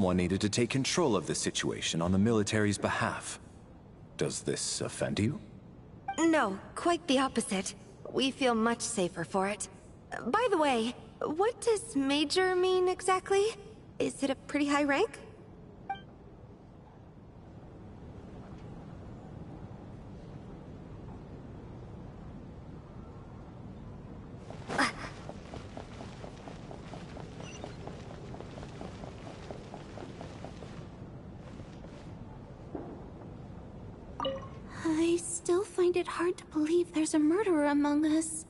One needed to take control of the situation on the military's behalf. Does this offend you? No, quite the opposite. We feel much safer for it. By the way, what does Major mean exactly? Is it a pretty high rank? I still find it hard to believe there's a murderer among us.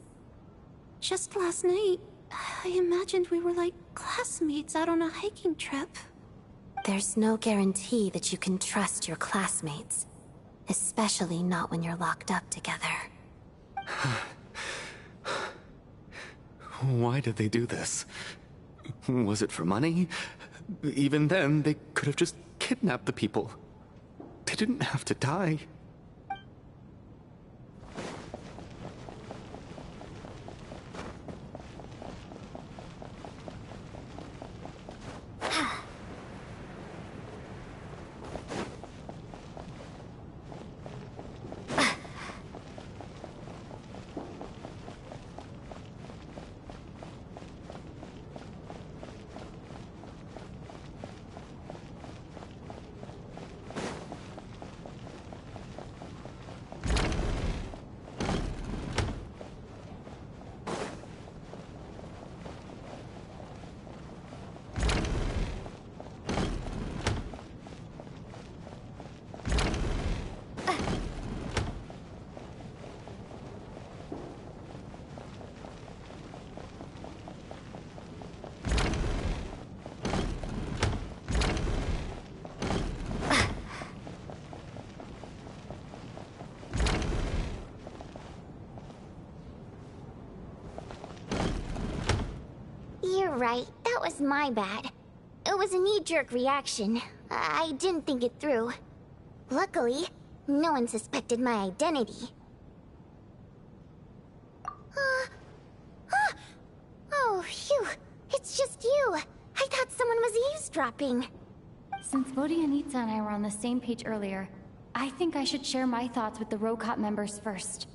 Just last night, I imagined we were like classmates out on a hiking trip. There's no guarantee that you can trust your classmates. Especially not when you're locked up together. Why did they do this? Was it for money? Even then, they could have just kidnapped the people. They didn't have to die. You're right, that was my bad. It was a knee-jerk reaction. I didn't think it through. Luckily, no one suspected my identity. Oh, phew. It's just you. I thought someone was eavesdropping. Since Bodhi and Itza and I were on the same page earlier, I think I should share my thoughts with the Rokot members first.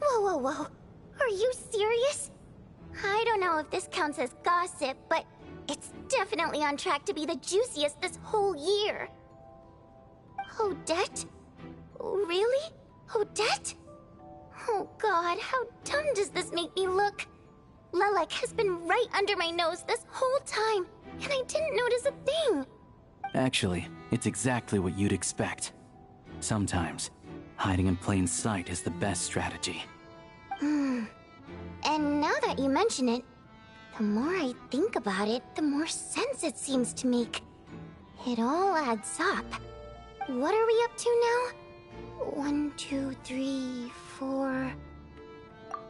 Whoa. Are you serious? I don't know if this counts as gossip, but it's definitely on track to be the juiciest this whole year. Odette? Really? Odette? Oh god, how dumb does this make me look? Lelek has been right under my nose this whole time, and I didn't notice a thing. Actually, it's exactly what you'd expect. Sometimes, hiding in plain sight is the best strategy. And now that you mention it, the more I think about it, the more sense it seems to make. It all adds up. What are we up to now? 1, 2, 3, 4...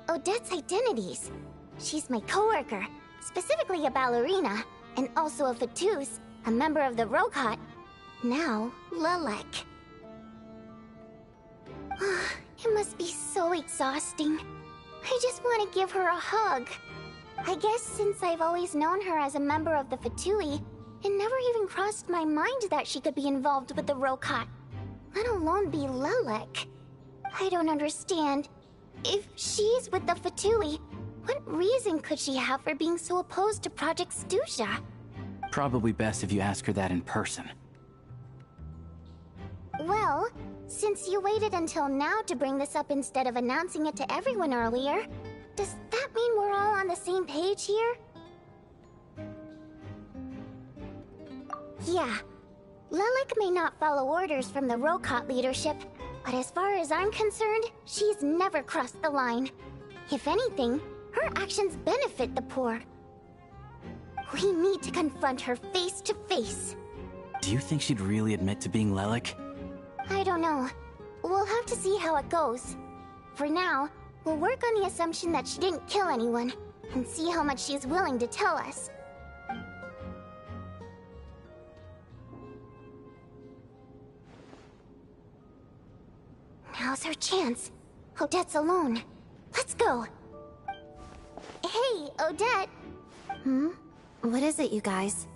Odette's identities. She's my coworker, specifically a ballerina, and also a Fatous, a member of the Rokot. Now, Lelek. It must be so exhausting. I just want to give her a hug. I guess since I've always known her as a member of the Fatui, it never even crossed my mind that she could be involved with the Rokot, let alone be Lelek. I don't understand. If she's with the Fatui, what reason could she have for being so opposed to Project Stusha? Probably best if you ask her that in person. Well, since you waited until now to bring this up instead of announcing it to everyone earlier, does that mean we're all on the same page here? Yeah. Lelek may not follow orders from the Rokot leadership, but as far as I'm concerned, she's never crossed the line. If anything, her actions benefit the poor. We need to confront her face to face. Do you think she'd really admit to being Lelek? I don't know. We'll have to see how it goes. For now, we'll work on the assumption that she didn't kill anyone, and see how much she's willing to tell us. Now's our chance. Odette's alone. Let's go. Hey, Odette. What is it, you guys?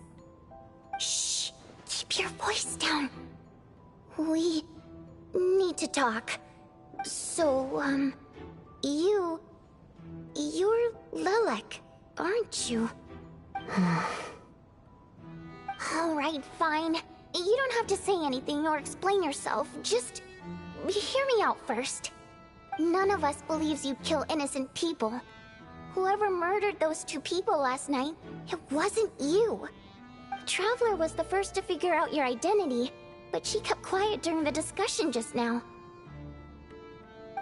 Shh. Keep your voice down. We need to talk. So, you're Lilac, aren't you? Alright, fine. You don't have to say anything or explain yourself. Just hear me out first. None of us believes you kill innocent people. Whoever murdered those 2 people last night, it wasn't you. Traveler was the first to figure out your identity, but she kept quiet during the discussion just now.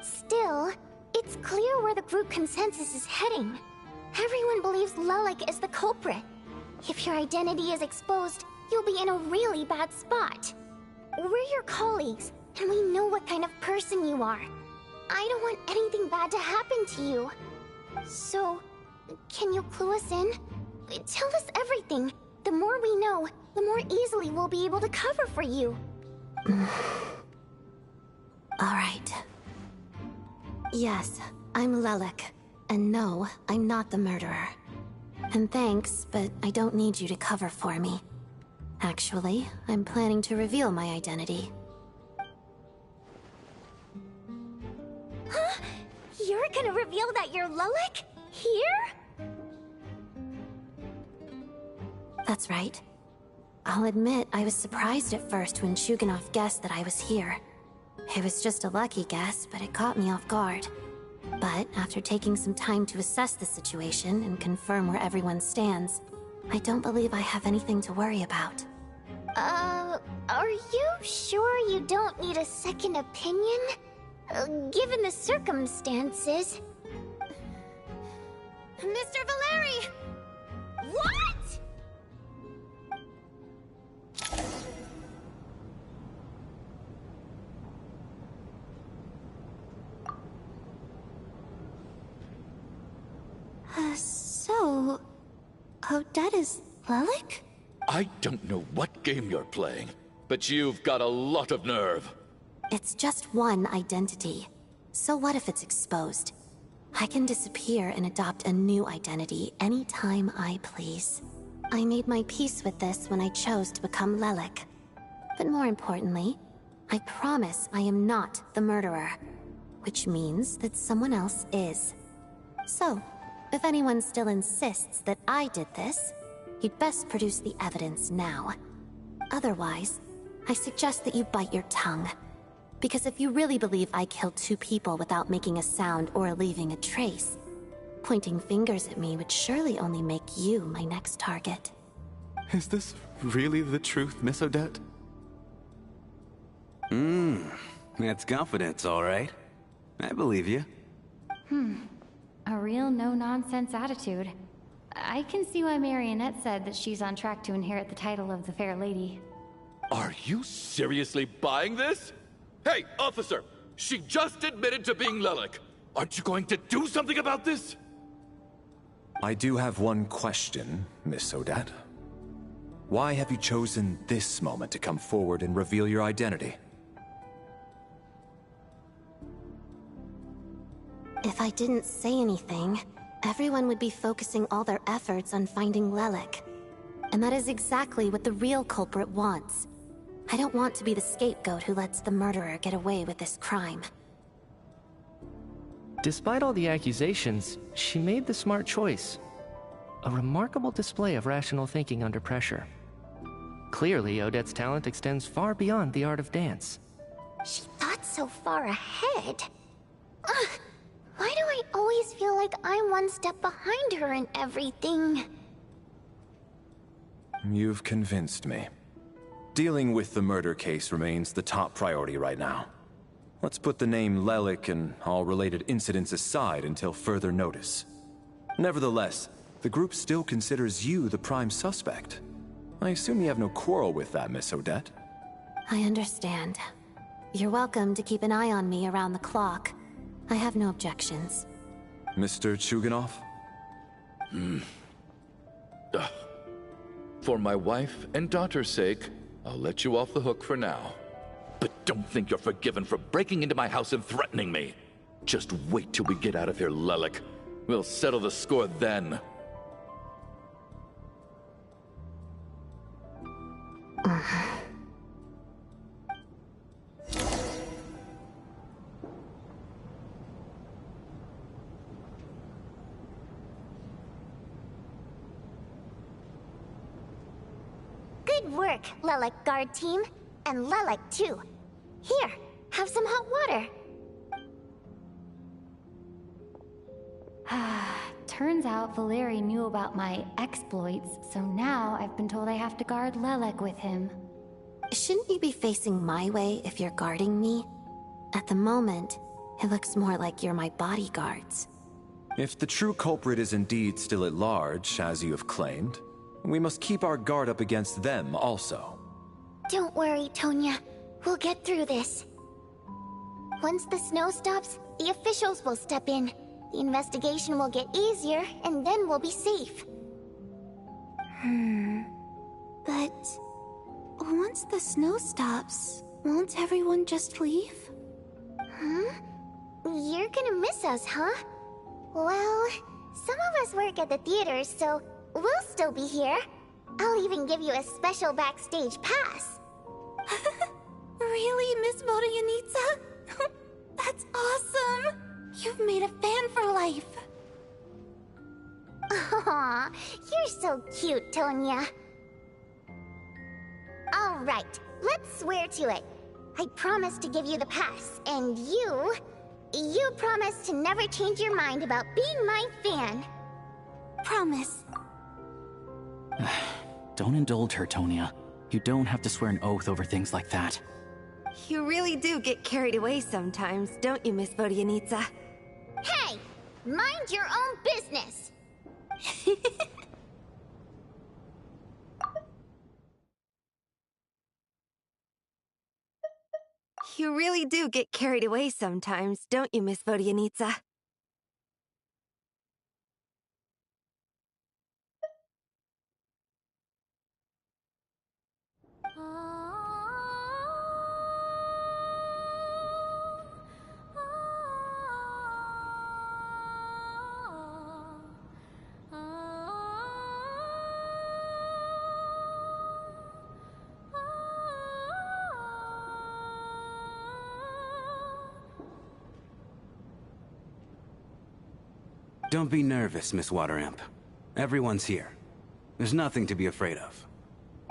Still, it's clear where the group consensus is heading. Everyone believes Lilac is the culprit. If your identity is exposed, you'll be in a really bad spot. We're your colleagues, and we know what kind of person you are. I don't want anything bad to happen to you. So, can you clue us in? Tell us everything. The more we know, the more easily we'll be able to cover for you. Alright. Yes, I'm Lilac. And no, I'm not the murderer. And thanks, but I don't need you to cover for me. Actually, I'm planning to reveal my identity. Huh? You're gonna reveal that you're Lilac? Here? That's right. I'll admit I was surprised at first when Chuganov guessed that I was here. It was just a lucky guess, but it caught me off guard. But after taking some time to assess the situation and confirm where everyone stands, I don't believe I have anything to worry about. Are you sure you don't need a second opinion? Given the circumstances... Mr. Valeri! What?! So... Odette is Lilac? I don't know what game you're playing, but you've got a lot of nerve. It's just one identity. So what if it's exposed? I can disappear and adopt a new identity anytime I please. I made my peace with this when I chose to become Lilac. But more importantly, I promise I am not the murderer. Which means that someone else is. So, if anyone still insists that I did this, you'd best produce the evidence now. Otherwise, I suggest that you bite your tongue. Because if you really believe I killed 2 people without making a sound or leaving a trace, pointing fingers at me would surely only make you my next target. Is this really the truth, Miss Odette? That's confidence, all right. I believe you. A real no-nonsense attitude. I can see why Marionette said that she's on track to inherit the title of the Fair Lady. Are you seriously buying this? Hey, officer! She just admitted to being Lilac. Aren't you going to do something about this? I do have one question, Miss Odette. Why have you chosen this moment to come forward and reveal your identity? If I didn't say anything, everyone would be focusing all their efforts on finding Lilac. And that is exactly what the real culprit wants. I don't want to be the scapegoat who lets the murderer get away with this crime. Despite all the accusations, she made the smart choice. A remarkable display of rational thinking under pressure. Clearly, Odette's talent extends far beyond the art of dance. She thought so far ahead. Ugh, why do I always feel like I'm one step behind her in everything? You've convinced me. Dealing with the murder case remains the top priority right now. Let's put the name Lilac and all related incidents aside until further notice. Nevertheless, the group still considers you the prime suspect. I assume you have no quarrel with that, Miss Odette? I understand. You're welcome to keep an eye on me around the clock. I have no objections. Mr. Chuganov? For my wife and daughter's sake, I'll let you off the hook for now. But don't think you're forgiven for breaking into my house and threatening me. Just wait till we get out of here, Lelik. We'll settle the score then. Good work, Lelik guard team. And Lelik too. Here, have some hot water. Turns out Valeri knew about my exploits, so now I've been told I have to guard Lelek with him. Shouldn't you be facing my way if you're guarding me? At the moment, it looks more like you're my bodyguards. If the true culprit is indeed still at large, as you have claimed, we must keep our guard up against them also. Don't worry, Tonya. We'll get through this. Once the snow stops, the officials will step in. The investigation will get easier, and then we'll be safe. But once the snow stops, won't everyone just leave? You're gonna miss us, huh? Well, some of us work at the theaters, so we'll still be here. I'll even give you a special backstage pass. Really, Miss Vodyanitsa? That's awesome! You've made a fan for life. Aw, you're so cute, Tonya. All right, let's swear to it. I promise to give you the pass, and you promise to never change your mind about being my fan. Promise. Don't indulge her, Tonya. You don't have to swear an oath over things like that. You really do get carried away sometimes, don't you, Miss Vodyanitsa? Hey, mind your own business. You really do get carried away sometimes, don't you, Miss Vodyanitsa? Don't be nervous, Miss Water Imp. Everyone's here. There's nothing to be afraid of.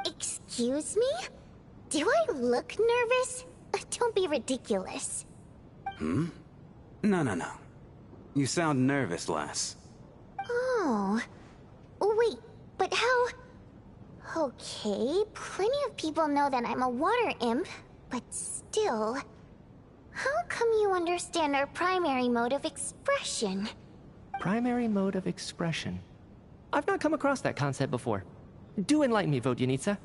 Excuse me? Do I look nervous? Don't be ridiculous. No. You sound nervous, lass. Oh. Wait, but how... Okay, plenty of people know that I'm a water imp, but still... How come you understand our primary mode of expression? Primary mode of expression. I've not come across that concept before. Do enlighten me, Vodyanitsa.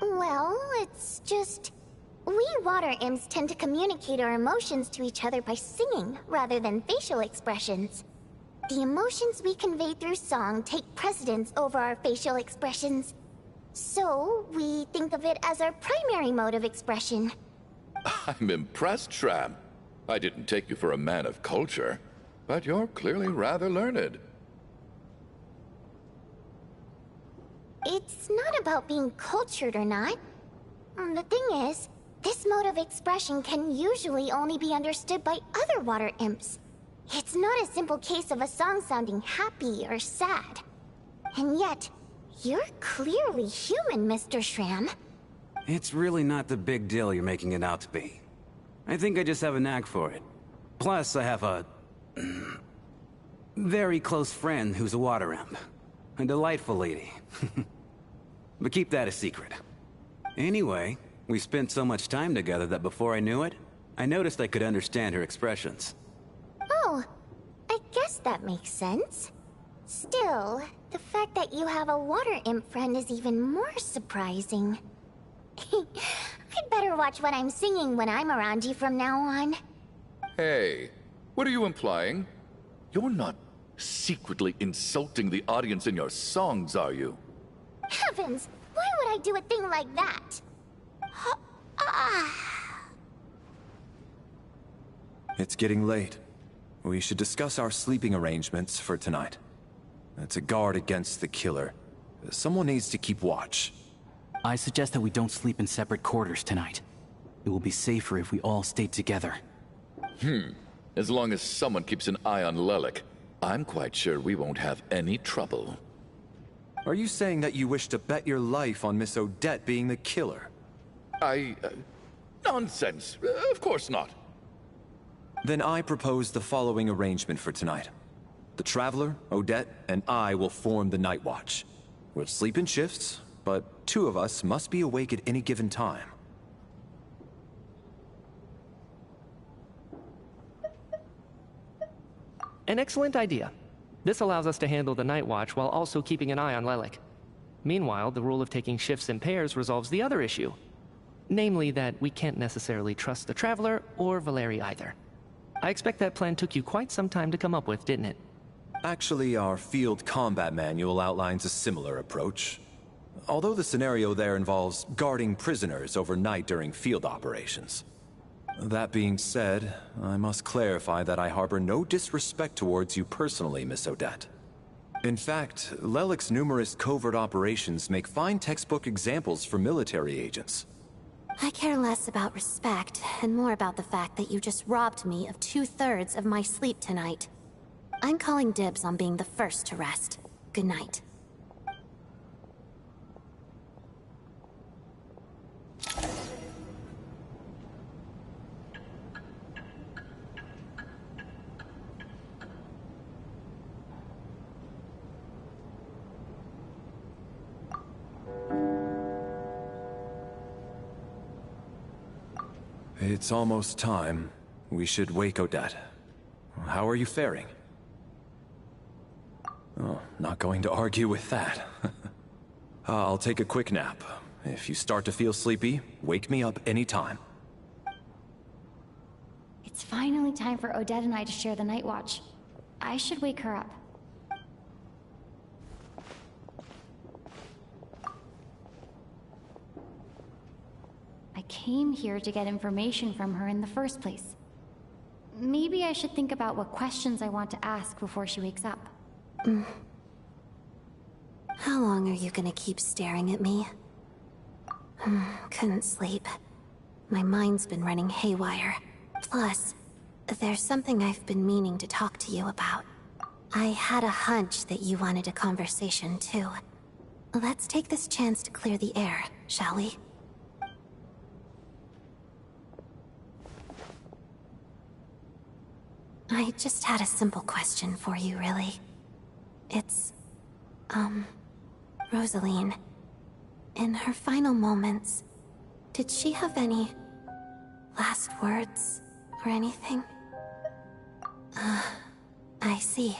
Well, it's just... We water imps tend to communicate our emotions to each other by singing, rather than facial expressions. The emotions we convey through song take precedence over our facial expressions. So, we think of it as our primary mode of expression. I'm impressed, Shram. I didn't take you for a man of culture, but you're clearly rather learned. It's not about being cultured or not. The thing is, this mode of expression can usually only be understood by other water imps. It's not a simple case of a song sounding happy or sad. And yet, you're clearly human, Mr. Shram. It's really not the big deal you're making it out to be. I think I just have a knack for it. Plus, I have a... very close friend who's a water imp. A delightful lady. But keep that a secret. Anyway, we spent so much time together that before I knew it, I noticed I could understand her expressions. Oh, I guess that makes sense. Still, the fact that you have a water imp friend is even more surprising. I'd better watch what I'm singing when I'm around you from now on. Hey, what are you implying? You're not secretly insulting the audience in your songs, are you? Heavens, why would I do a thing like that? It's getting late. We should discuss our sleeping arrangements for tonight. To guard against the killer, someone needs to keep watch. I suggest that we don't sleep in separate quarters tonight. It will be safer if we all stay together. As long as someone keeps an eye on Lelik, I'm quite sure we won't have any trouble. Are you saying that you wish to bet your life on Miss Odette being the killer? Nonsense. Of course not. Then I propose the following arrangement for tonight. The Traveler, Odette, and I will form the Night Watch. We'll sleep in shifts, but 2 of us must be awake at any given time. An excellent idea. This allows us to handle the Night Watch while also keeping an eye on Lelik. Meanwhile, the rule of taking shifts in pairs resolves the other issue. Namely that we can't necessarily trust the Traveler or Valeri either. I expect that plan took you quite some time to come up with, didn't it? Actually, our field combat manual outlines a similar approach. Although the scenario there involves guarding prisoners overnight during field operations. That being said, I must clarify that I harbor no disrespect towards you personally, Miss Odette. In fact, Lelik's numerous covert operations make fine textbook examples for military agents. I care less about respect and more about the fact that you just robbed me of 2/3 of my sleep tonight. I'm calling dibs on being the first to rest. Good night. It's almost time. We should wake Odette. How are you faring? Oh, not going to argue with that. I'll take a quick nap. If you start to feel sleepy, wake me up anytime. It's finally time for Odette and I to share the Night Watch. I should wake her up. I came here to get information from her in the first place. Maybe I should think about what questions I want to ask before she wakes up. How long are you gonna keep staring at me? Couldn't sleep. My mind's been running haywire. Plus, there's something I've been meaning to talk to you about. I had a hunch that you wanted a conversation too. Let's take this chance to clear the air, shall we? I just had a simple question for you, really. It's, Rosaline. In her final moments, did she have any last words or anything? I see.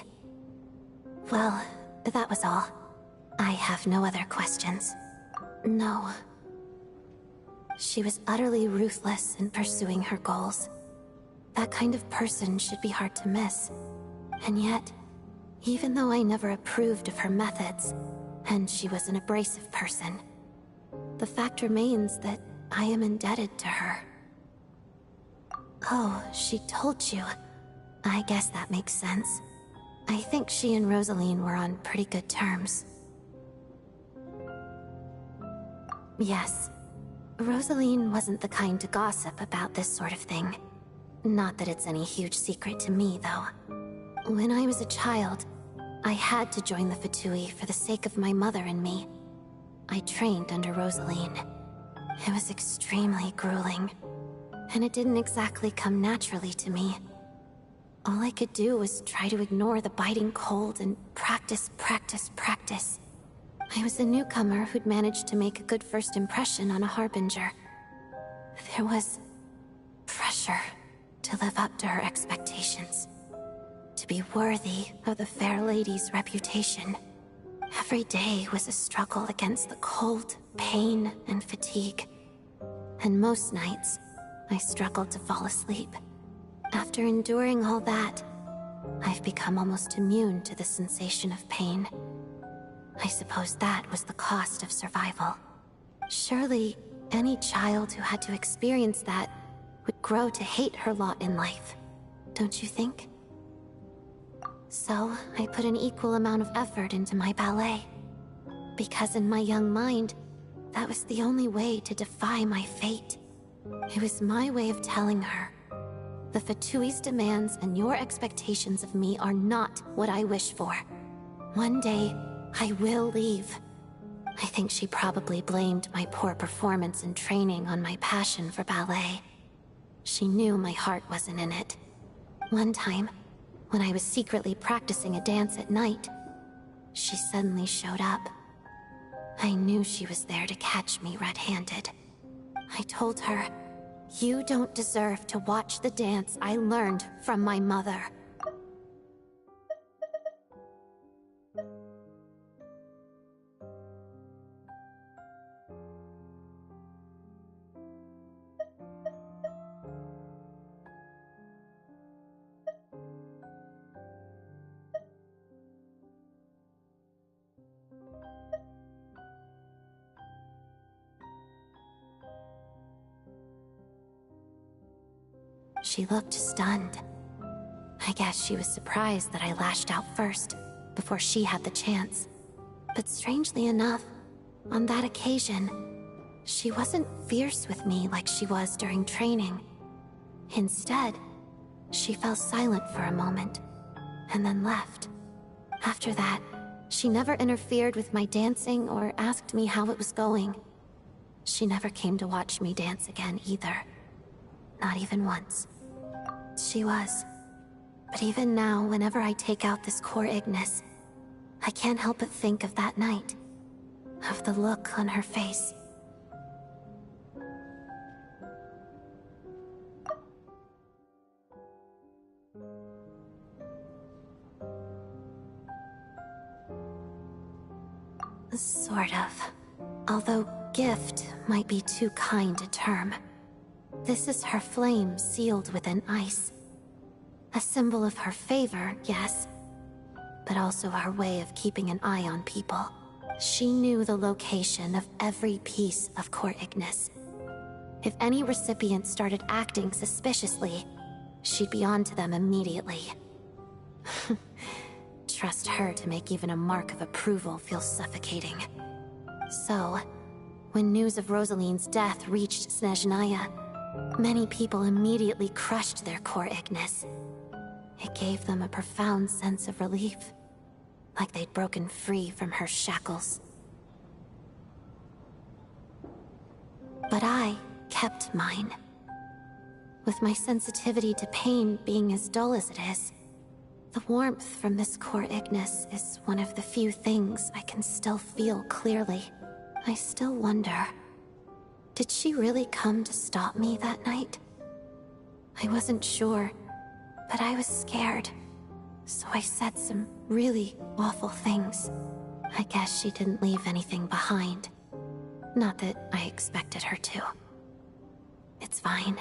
Well, that was all. I have no other questions. No. She was utterly ruthless in pursuing her goals. That kind of person should be hard to miss. And yet, even though I never approved of her methods, and she was an abrasive person, the fact remains that I am indebted to her. Oh, she told you. I guess that makes sense. I think she and Rosaline were on pretty good terms. Yes. Rosaline wasn't the kind to gossip about this sort of thing. Not that it's any huge secret to me, though. When I was a child, I had to join the Fatui for the sake of my mother and me. I trained under Rosaline. It was extremely grueling, and it didn't exactly come naturally to me. All I could do was try to ignore the biting cold and practice, practice, practice. I was a newcomer who'd managed to make a good first impression on a Harbinger. There was pressure to live up to her expectations, to be worthy of the fair lady's reputation. Every day was a struggle against the cold, pain, and fatigue. And most nights, I struggled to fall asleep. After enduring all that, I've become almost immune to the sensation of pain. I suppose that was the cost of survival. Surely, any child who had to experience that would grow to hate her lot in life. don't you think? So, I put an equal amount of effort into my ballet. Because in my young mind, that was the only way to defy my fate. It was my way of telling her, the Fatui's demands and your expectations of me are not what I wish for. One day, I will leave. I think she probably blamed my poor performance in training on my passion for ballet. She knew my heart wasn't in it. One time, when I was secretly practicing a dance at night, she suddenly showed up. I knew she was there to catch me red-handed. I told her, "You don't deserve to watch the dance I learned from my mother." She looked stunned. I guess she was surprised that I lashed out first, before she had the chance. But strangely enough, on that occasion, she wasn't fierce with me like she was during training. Instead, she fell silent for a moment, and then left. After that, she never interfered with my dancing or asked me how it was going. She never came to watch me dance again either. Not even once. She was. But even now, whenever I take out this core Ignis, I can't help but think of that night. Of the look on her face. Sort of. Although gift might be too kind a term. This is her flame sealed within ice. A symbol of her favor, yes, but also our way of keeping an eye on people. She knew the location of every piece of core Ignis. If any recipient started acting suspiciously, she'd be on to them immediately. Trust her to make even a mark of approval feel suffocating. So, when news of Rosaline's death reached Snezhnaya, many people immediately crushed their core Ignis. It gave them a profound sense of relief, like they'd broken free from her shackles. But I kept mine. With my sensitivity to pain being as dull as it is, the warmth from this core Ignis is one of the few things I can still feel clearly. I still wonder, did she really come to stop me that night? I wasn't sure, but I was scared. So I said some really awful things. I guess she didn't leave anything behind. Not that I expected her to. It's fine.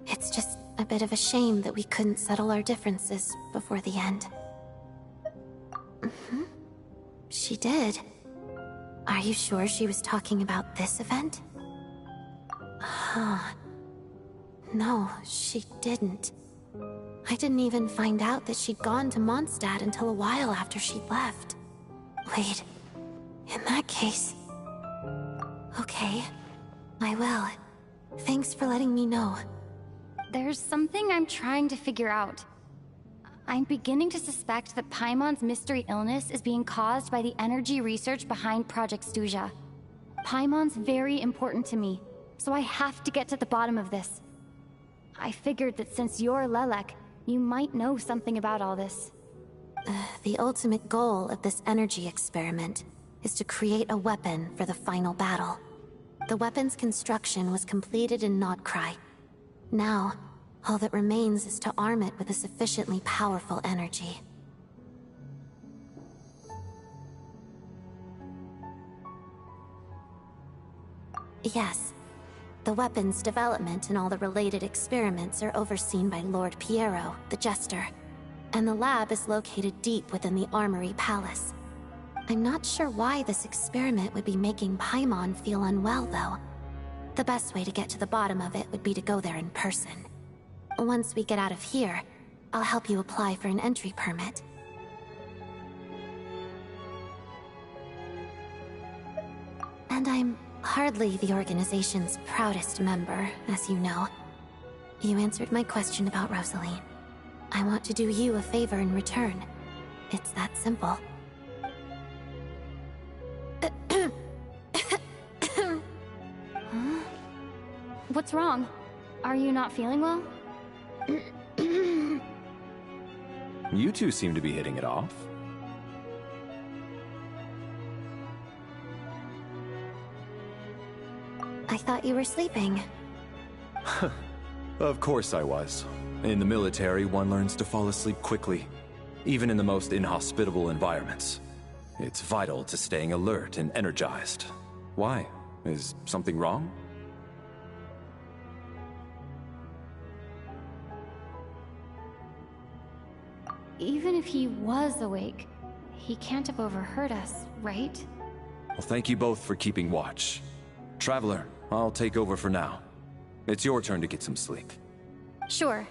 It's just a bit of a shame that we couldn't settle our differences before the end. She did. Are you sure she was talking about this event? No, she didn't. I didn't even find out that she'd gone to Mondstadt until a while after she'd left. Wait, in that case... Okay, I will. Thanks for letting me know. There's something I'm trying to figure out. I'm beginning to suspect that Paimon's mystery illness is being caused by the energy research behind Project Stuja. Paimon's very important to me, so I have to get to the bottom of this. I figured that since you're Lelek, you might know something about all this. The ultimate goal of this energy experiment is to create a weapon for the final battle. The weapon's construction was completed in Nodcry. Now, all that remains is to arm it with a sufficiently powerful energy. Yes. The weapon's development and all the related experiments are overseen by Lord Piero, the Jester, and the lab is located deep within the Armory Palace. I'm not sure why this experiment would be making Paimon feel unwell, though. The best way to get to the bottom of it would be to go there in person. Once we get out of here, I'll help you apply for an entry permit. And I'm hardly the organization's proudest member, as you know. You answered my question about Rosaline. I want to do you a favor in return. It's that simple. What's wrong? Are you not feeling well? You two seem to be hitting it off. I thought you were sleeping. Of course I was. In the military, one learns to fall asleep quickly, even in the most inhospitable environments. It's vital to staying alert and energized. Why? Is something wrong? Even if he was awake, he can't have overheard us, right? Well, thank you both for keeping watch. Traveler, I'll take over for now. It's your turn to get some sleep. Sure.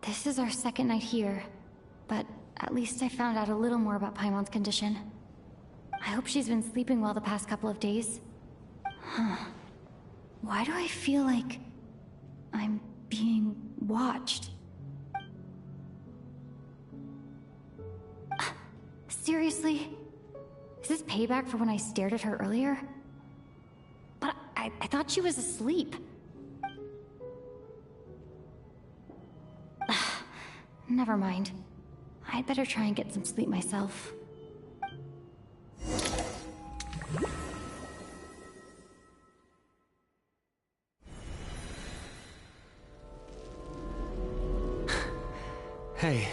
This is our second night here, but at least I found out a little more about Paimon's condition. I hope she's been sleeping well the past couple of days. Huh. Why do I feel like I'm being watched? Seriously? Is this payback for when I stared at her earlier? But I thought she was asleep. Never mind. I'd better try and get some sleep myself. Hey,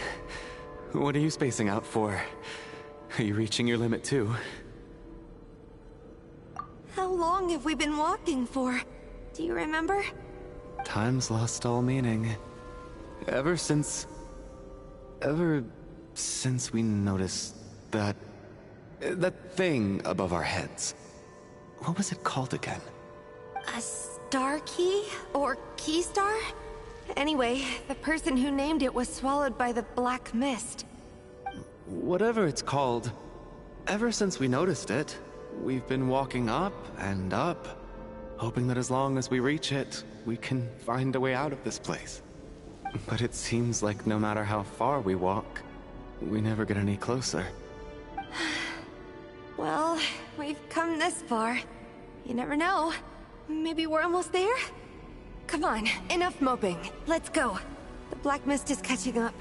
what are you spacing out for? Are you reaching your limit too? How long have we been walking for? Do you remember? Time's lost all meaning. Ever since we noticed that thing above our heads. What was it called again? A star key? Or key star? Anyway, the person who named it was swallowed by the black mist. Whatever it's called, ever since we noticed it, we've been walking up and up, hoping that as long as we reach it, we can find a way out of this place. But it seems like no matter how far we walk, we never get any closer. Well, we've come this far. You never know. Maybe we're almost there? Come on, enough moping. Let's go. The black mist is catching up.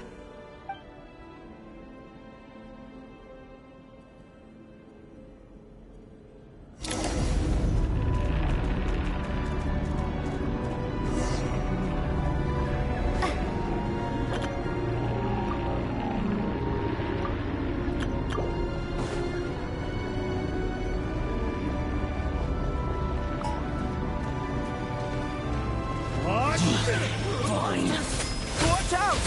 Watch out!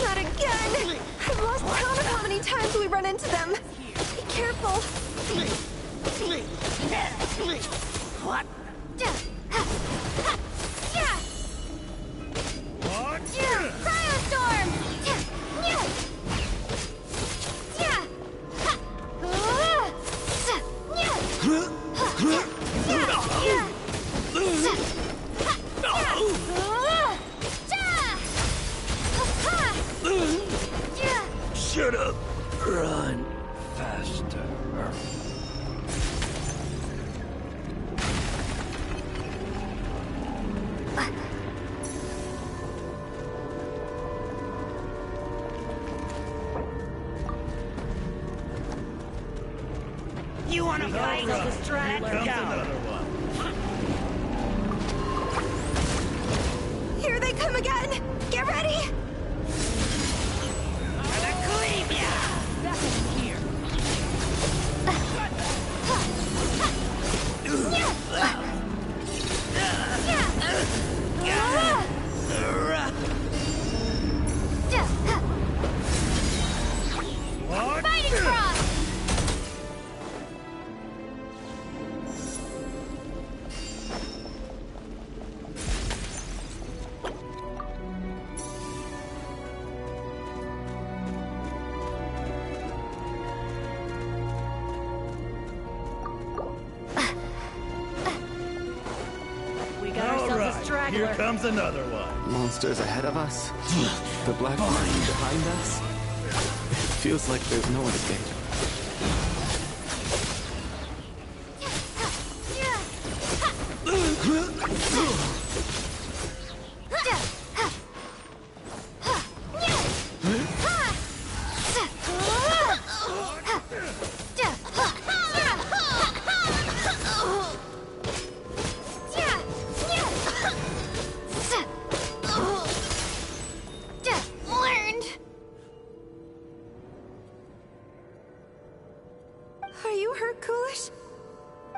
Not again! I've lost count of how many times we run into them. Be careful. What? Cryostorm! Shut up! Run faster. You wanna fight? Let's go! Here they come again! Get ready! Fighting Frost! Here comes another one. Monsters ahead of us. The black line behind us. It feels like there's no escape. Are you hurt, Coolish?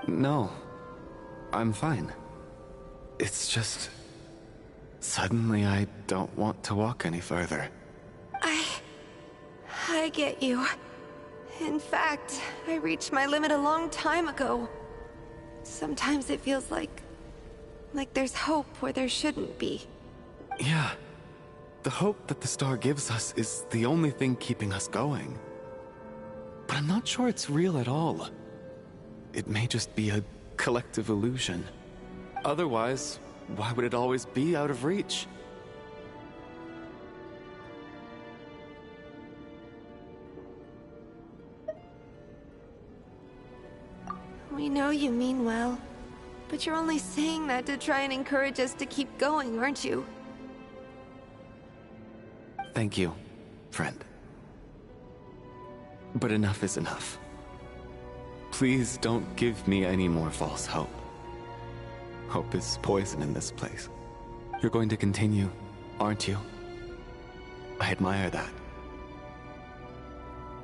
No. I'm fine. It's just... Suddenly I don't want to walk any further. I get you. In fact, I reached my limit a long time ago. Sometimes it feels like there's hope where there shouldn't be. Yeah. The hope that the star gives us is the only thing keeping us going. But I'm not sure it's real at all. It may just be a collective illusion. Otherwise, why would it always be out of reach? We know you mean well, but you're only saying that to try and encourage us to keep going, aren't you? Thank you, friend. But enough is enough. Please don't give me any more false hope. Hope is poison in this place. You're going to continue, aren't you? I admire that.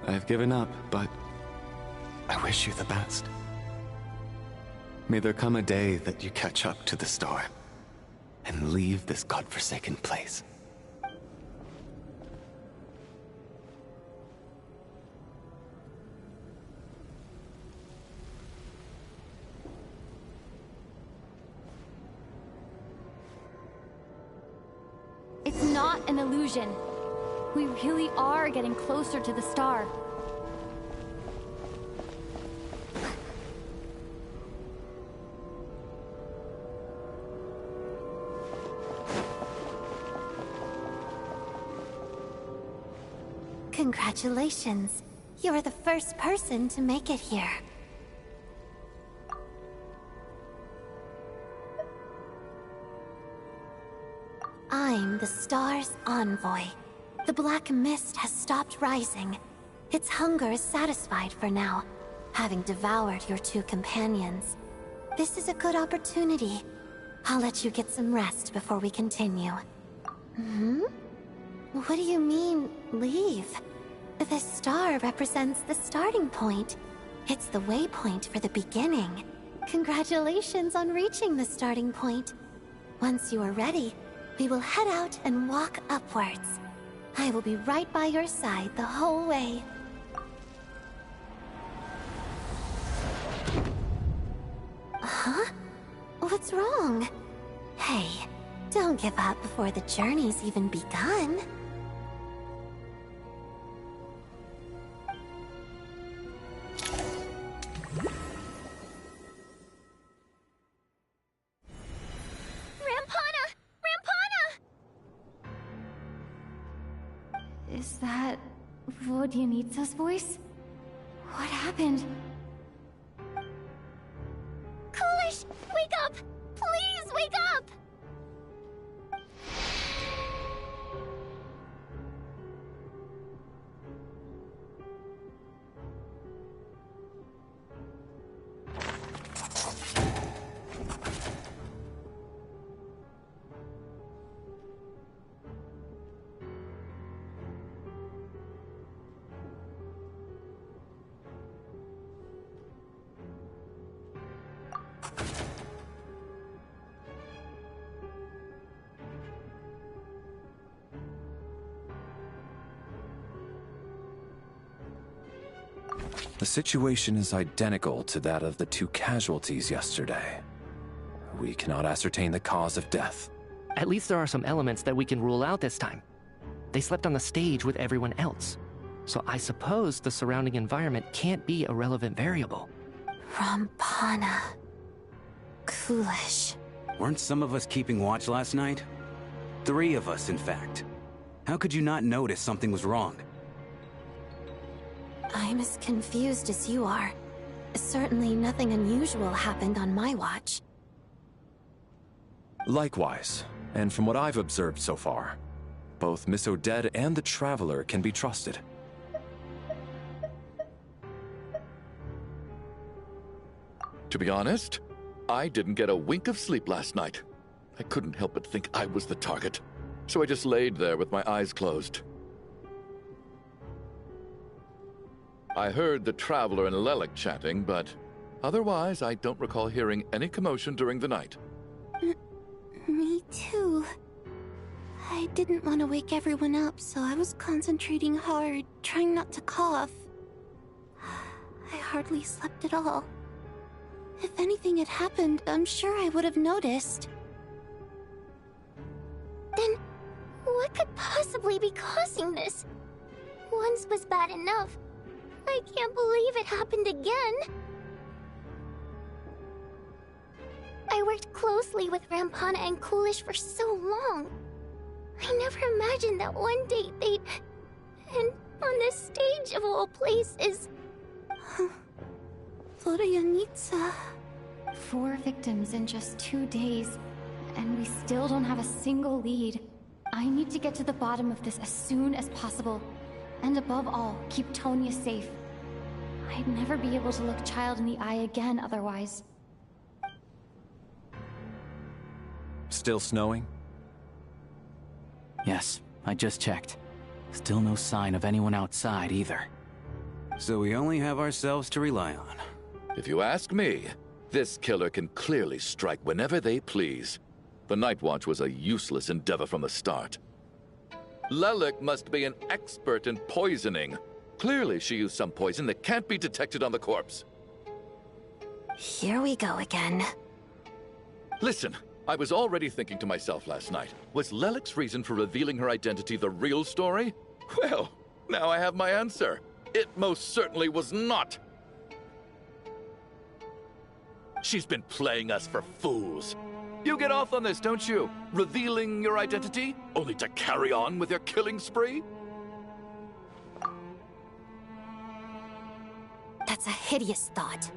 I've given up, but I wish you the best. May there come a day that you catch up to the star and leave this godforsaken place. It's not an illusion. We really are getting closer to the star. Congratulations. You're the first person to make it here. I'm the star's envoy. The black mist has stopped rising. Its hunger is satisfied for now, having devoured your two companions. This is a good opportunity. I'll let you get some rest before we continue. What do you mean, leave? The star represents the starting point. It's the waypoint for the beginning. Congratulations on reaching the starting point. Once you are ready, we will head out and walk upwards. I will be right by your side the whole way. Huh? What's wrong? Hey, don't give up before the journey's even begun. Is that Vodyanitsa's voice? What happened? Coolish, wake up! Please wake up! The situation is identical to that of the two casualties yesterday. We cannot ascertain the cause of death. At least there are some elements that we can rule out this time. They slept on the stage with everyone else. So I suppose the surrounding environment can't be a relevant variable. Rampana. Coolish. Weren't some of us keeping watch last night? 3 of us, in fact. How could you not notice something was wrong? I'm as confused as you are. Certainly nothing unusual happened on my watch. Likewise, and from what I've observed so far, both Miss Odette and the Traveler can be trusted. To be honest, I didn't get a wink of sleep last night. I couldn't help but think I was the target, so I just laid there with my eyes closed. I heard the Traveler and Lelik chatting, but otherwise I don't recall hearing any commotion during the night. Me too. I didn't want to wake everyone up, so I was concentrating hard, trying not to cough. I hardly slept at all. If anything had happened, I'm sure I would have noticed. Then, what could possibly be causing this? Once was bad enough. I can't believe it happened again. I worked closely with Rampana and Coolish for so long. I never imagined that one day they'd... And on this stage of all places... Florianitsa... 4 victims in just 2 days, and we still don't have a single lead. I need to get to the bottom of this as soon as possible. And above all, keep Tonya safe. I'd never be able to look Child in the eye again otherwise. Still snowing? Yes, I just checked. Still no sign of anyone outside either. So we only have ourselves to rely on. If you ask me, this killer can clearly strike whenever they please. The Night Watch was a useless endeavor from the start. Lelik must be an expert in poisoning. Clearly she used some poison that can't be detected on the corpse. Here we go again. Listen, I was already thinking to myself last night, was Lelik's reason for revealing her identity the real story? Well, now I have my answer. It most certainly was not. She's been playing us for fools. You get off on this, don't you? Revealing your identity, only to carry on with your killing spree? That's a hideous thought.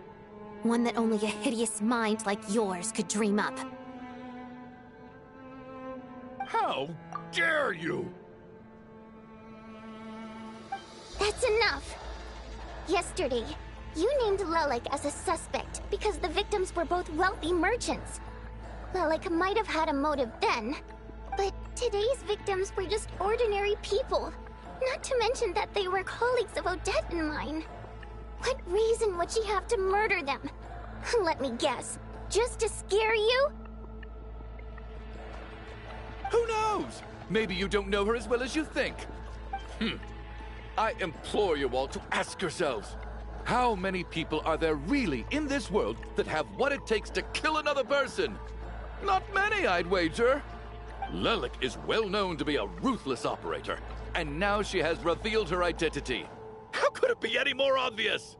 One that only a hideous mind like yours could dream up. How dare you! That's enough! Yesterday, you named Lelik as a suspect because the victims were both wealthy merchants. Lelik might have had a motive then, but today's victims were just ordinary people. Not to mention that they were colleagues of Odette and mine. What reason would she have to murder them? Let me guess, just to scare you? Who knows? Maybe you don't know her as well as you think. I implore you all to ask yourselves, how many people are there really in this world that have what it takes to kill another person? Not many, I'd wager. Lelik is well known to be a ruthless operator, and now she has revealed her identity. How could it be any more obvious?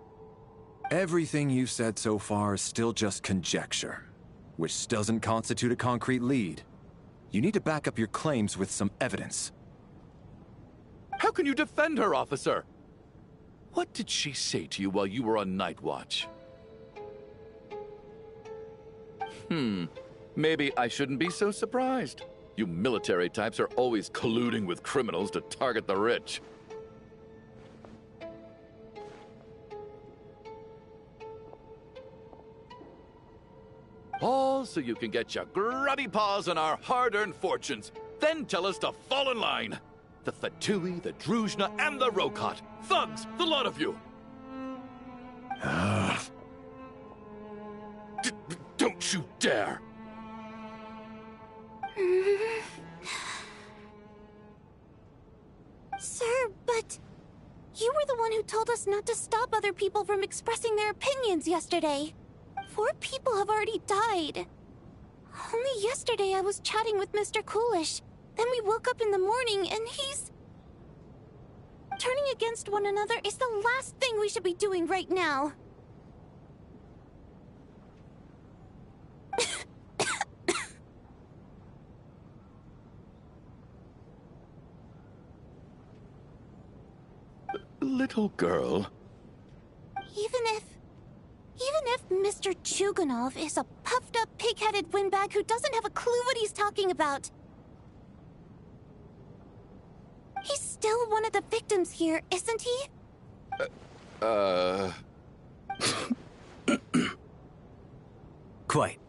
Everything you've said so far is still just conjecture, which doesn't constitute a concrete lead. You need to back up your claims with some evidence. How can you defend her, officer? What did she say to you while you were on Night Watch? Maybe I shouldn't be so surprised. You military types are always colluding with criminals to target the rich. All so you can get your grubby paws on our hard-earned fortunes, then tell us to fall in line. The Fatui, the Druzhna, and the Rokot. Thugs, the lot of you! Don't you dare! Sir, but... You were the one who told us not to stop other people from expressing their opinions yesterday. 4 people have already died. Only yesterday I was chatting with Mr. Coolish. Then we woke up in the morning and he's... Turning against one another is the last thing we should be doing right now. little girl. Even if Mr. Chuganov is a puffed-up, pig-headed windbag who doesn't have a clue what he's talking about, he's still one of the victims here, isn't he? Quite.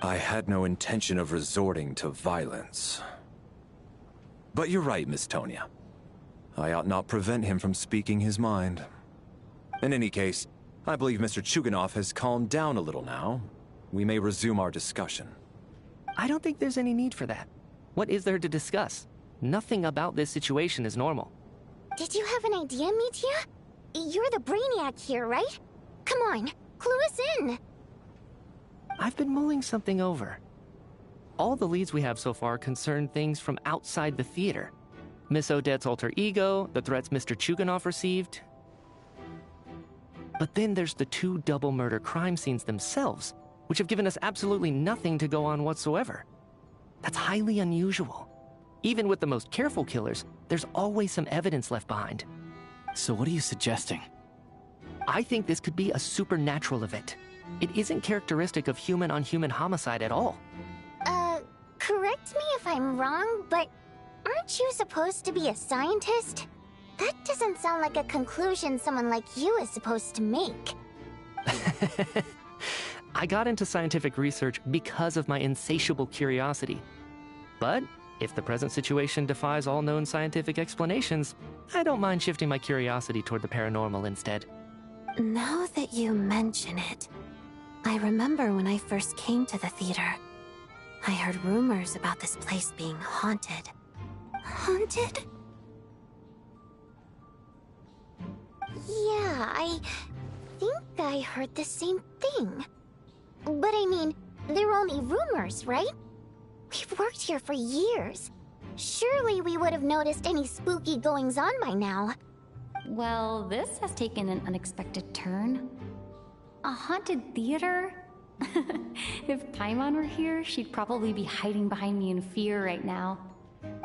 I had no intention of resorting to violence. But you're right, Miss Tonia. I ought not prevent him from speaking his mind. In any case, I believe Mr. Chuganov has calmed down a little now. We may resume our discussion. I don't think there's any need for that. What is there to discuss? Nothing about this situation is normal. Did you have an idea, Mitya? You're the brainiac here, right? Come on, clue us in! I've been mulling something over. All the leads we have so far concern things from outside the theater. Miss Odette's alter ego, the threats Mr. Chuganov received. But then there's the 2 double murder crime scenes themselves, which have given us absolutely nothing to go on whatsoever. That's highly unusual. Even with the most careful killers, there's always some evidence left behind. So what are you suggesting? I think this could be a supernatural event. It isn't characteristic of human-on-human homicide at all. Correct me if I'm wrong, but aren't you supposed to be a scientist? That doesn't sound like a conclusion someone like you is supposed to make. I got into scientific research because of my insatiable curiosity. But if the present situation defies all known scientific explanations, I don't mind shifting my curiosity toward the paranormal instead. Now that you mention it, I remember when I first came to the theater. I heard rumors about this place being haunted. Haunted? Yeah, I think I heard the same thing. But I mean, they're only rumors, right? We've worked here for years. Surely we would have noticed any spooky goings-on by now. Well, this has taken an unexpected turn. A haunted theater? If Paimon were here, she'd probably be hiding behind me in fear right now.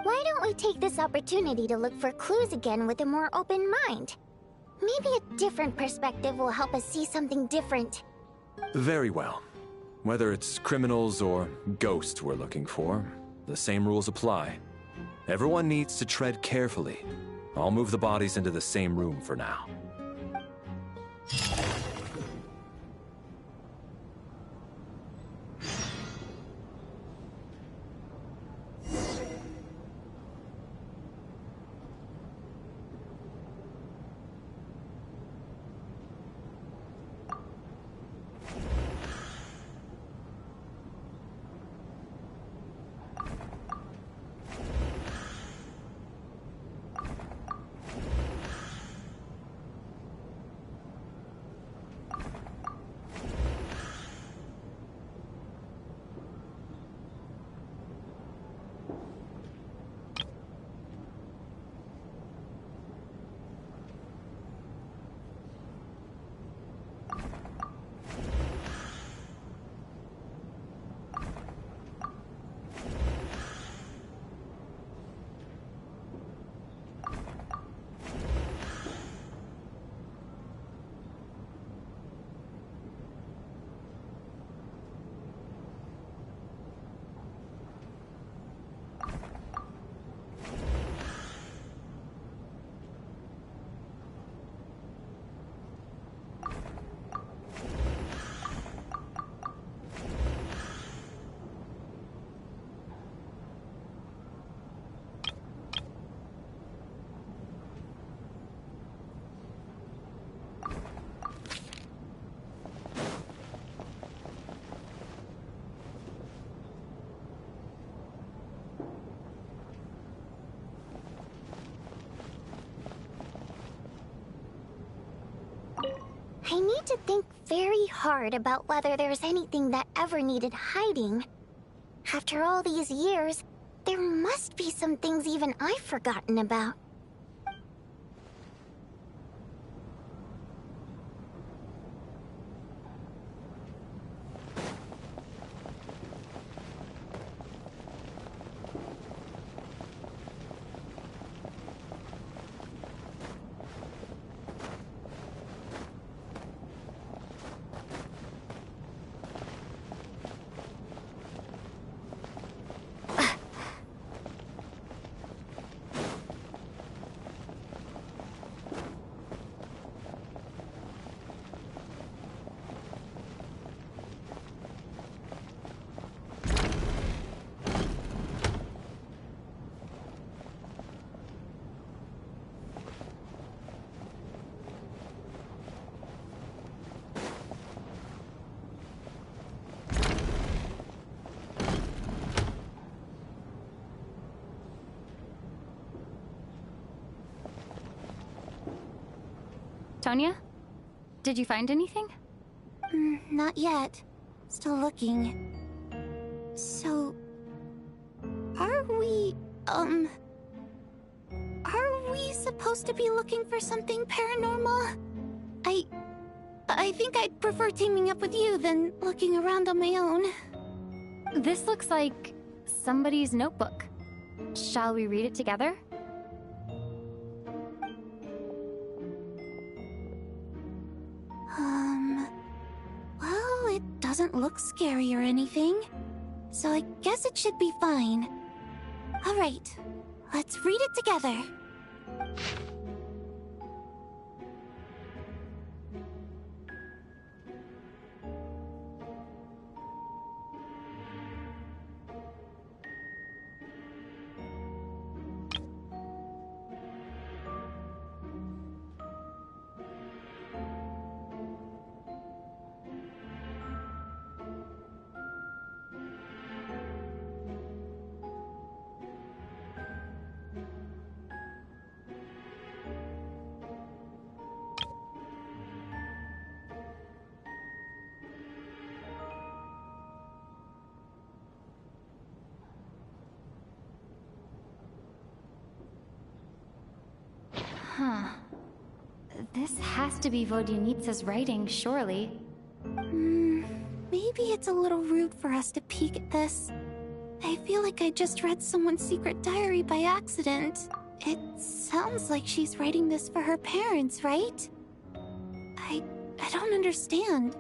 Why don't we take this opportunity to look for clues again with a more open mind? Maybe a different perspective will help us see something different. Very well. Whether it's criminals or ghosts we're looking for, the same rules apply. Everyone needs to tread carefully. I'll move the bodies into the same room for now. I need to think very hard about whether there's anything that ever needed hiding. After all these years, there must be some things even I've forgotten about. Tonya? Did you find anything? Not yet. Still looking. So... Are we supposed to be looking for something paranormal? I think I'd prefer teaming up with you than looking around on my own. This looks like somebody's notebook. Shall we read it together? Well, it doesn't look scary or anything, so I guess it should be fine. Alright, let's read it together. Huh. This has to be Vodyanitsa's writing, surely. Maybe it's a little rude for us to peek at this. I feel like I just read someone's secret diary by accident. It sounds like she's writing this for her parents, right? I don't understand.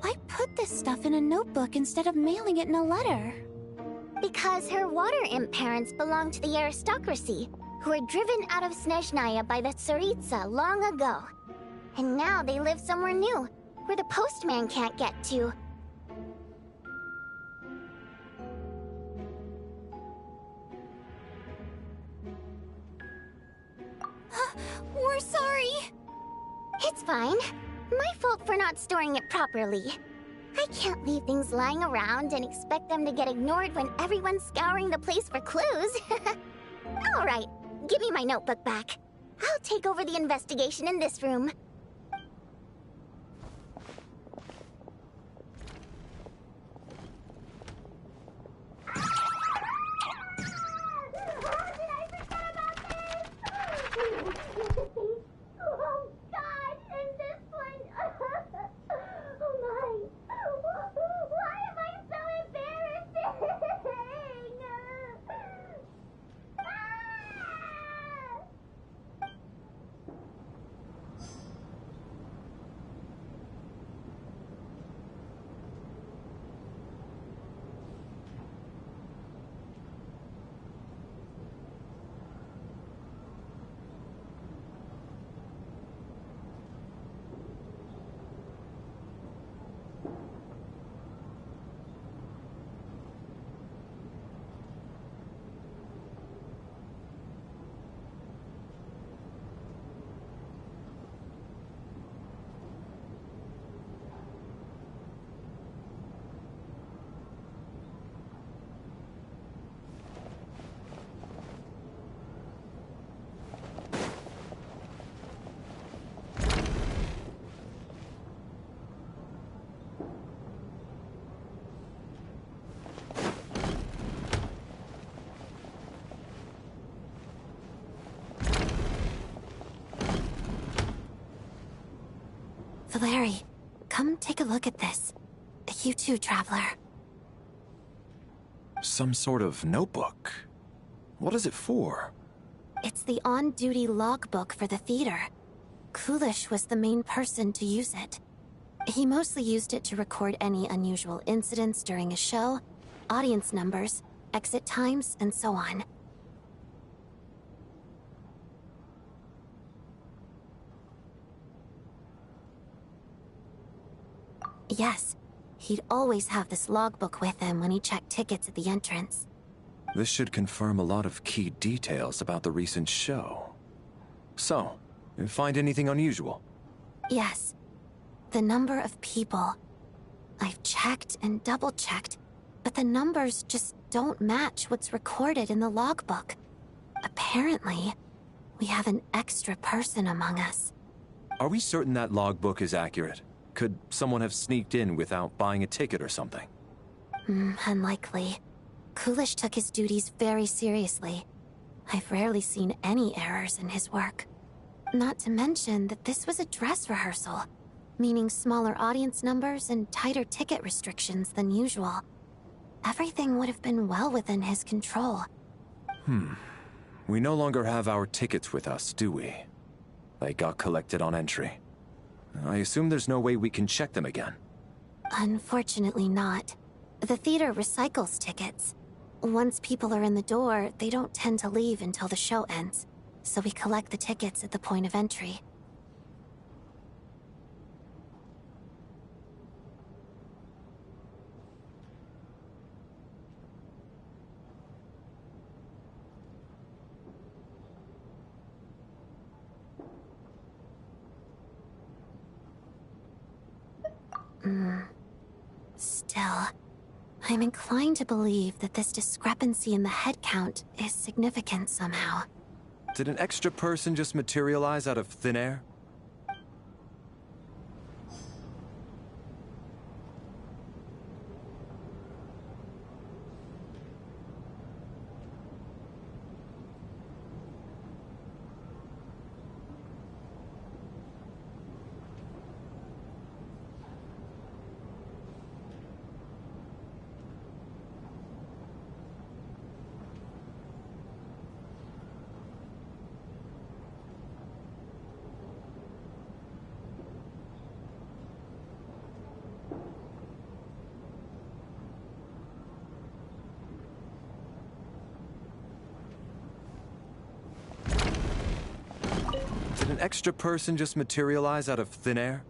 Why put this stuff in a notebook instead of mailing it in a letter? Because her water imp parents belonged to the aristocracy, who were driven out of Snezhnaya by the Tsaritsa long ago. And now they live somewhere new, where the postman can't get to. We're sorry. It's fine. My fault for not storing it properly. I can't leave things lying around and expect them to get ignored when everyone's scouring the place for clues. All right, give me my notebook back. I'll take over the investigation in this room. Valeri, come take a look at this. You too, Traveler. Some sort of notebook. What is it for? It's the on-duty logbook for the theater. Kulish was the main person to use it. He mostly used it to record any unusual incidents during a show, audience numbers, exit times, and so on. Yes, he'd always have this logbook with him when he checked tickets at the entrance. This should confirm a lot of key details about the recent show. So, you find anything unusual? Yes. The number of people. I've checked and double-checked, but the numbers just don't match what's recorded in the logbook. Apparently, we have an extra person among us. Are we certain that logbook is accurate? Could someone have sneaked in without buying a ticket or something? Unlikely. Coolish took his duties very seriously. I've rarely seen any errors in his work. Not to mention that this was a dress rehearsal, meaning smaller audience numbers and tighter ticket restrictions than usual. Everything would have been well within his control. We no longer have our tickets with us, do we? They got collected on entry. I assume there's no way we can check them again. Unfortunately not. The theater recycles tickets. Once people are in the door, they don't tend to leave until the show ends, so we collect the tickets at the point of entry. Still, I'm inclined to believe that this discrepancy in the head count is significant somehow. Did an extra person just materialize out of thin air? Did an extra person just materialize out of thin air?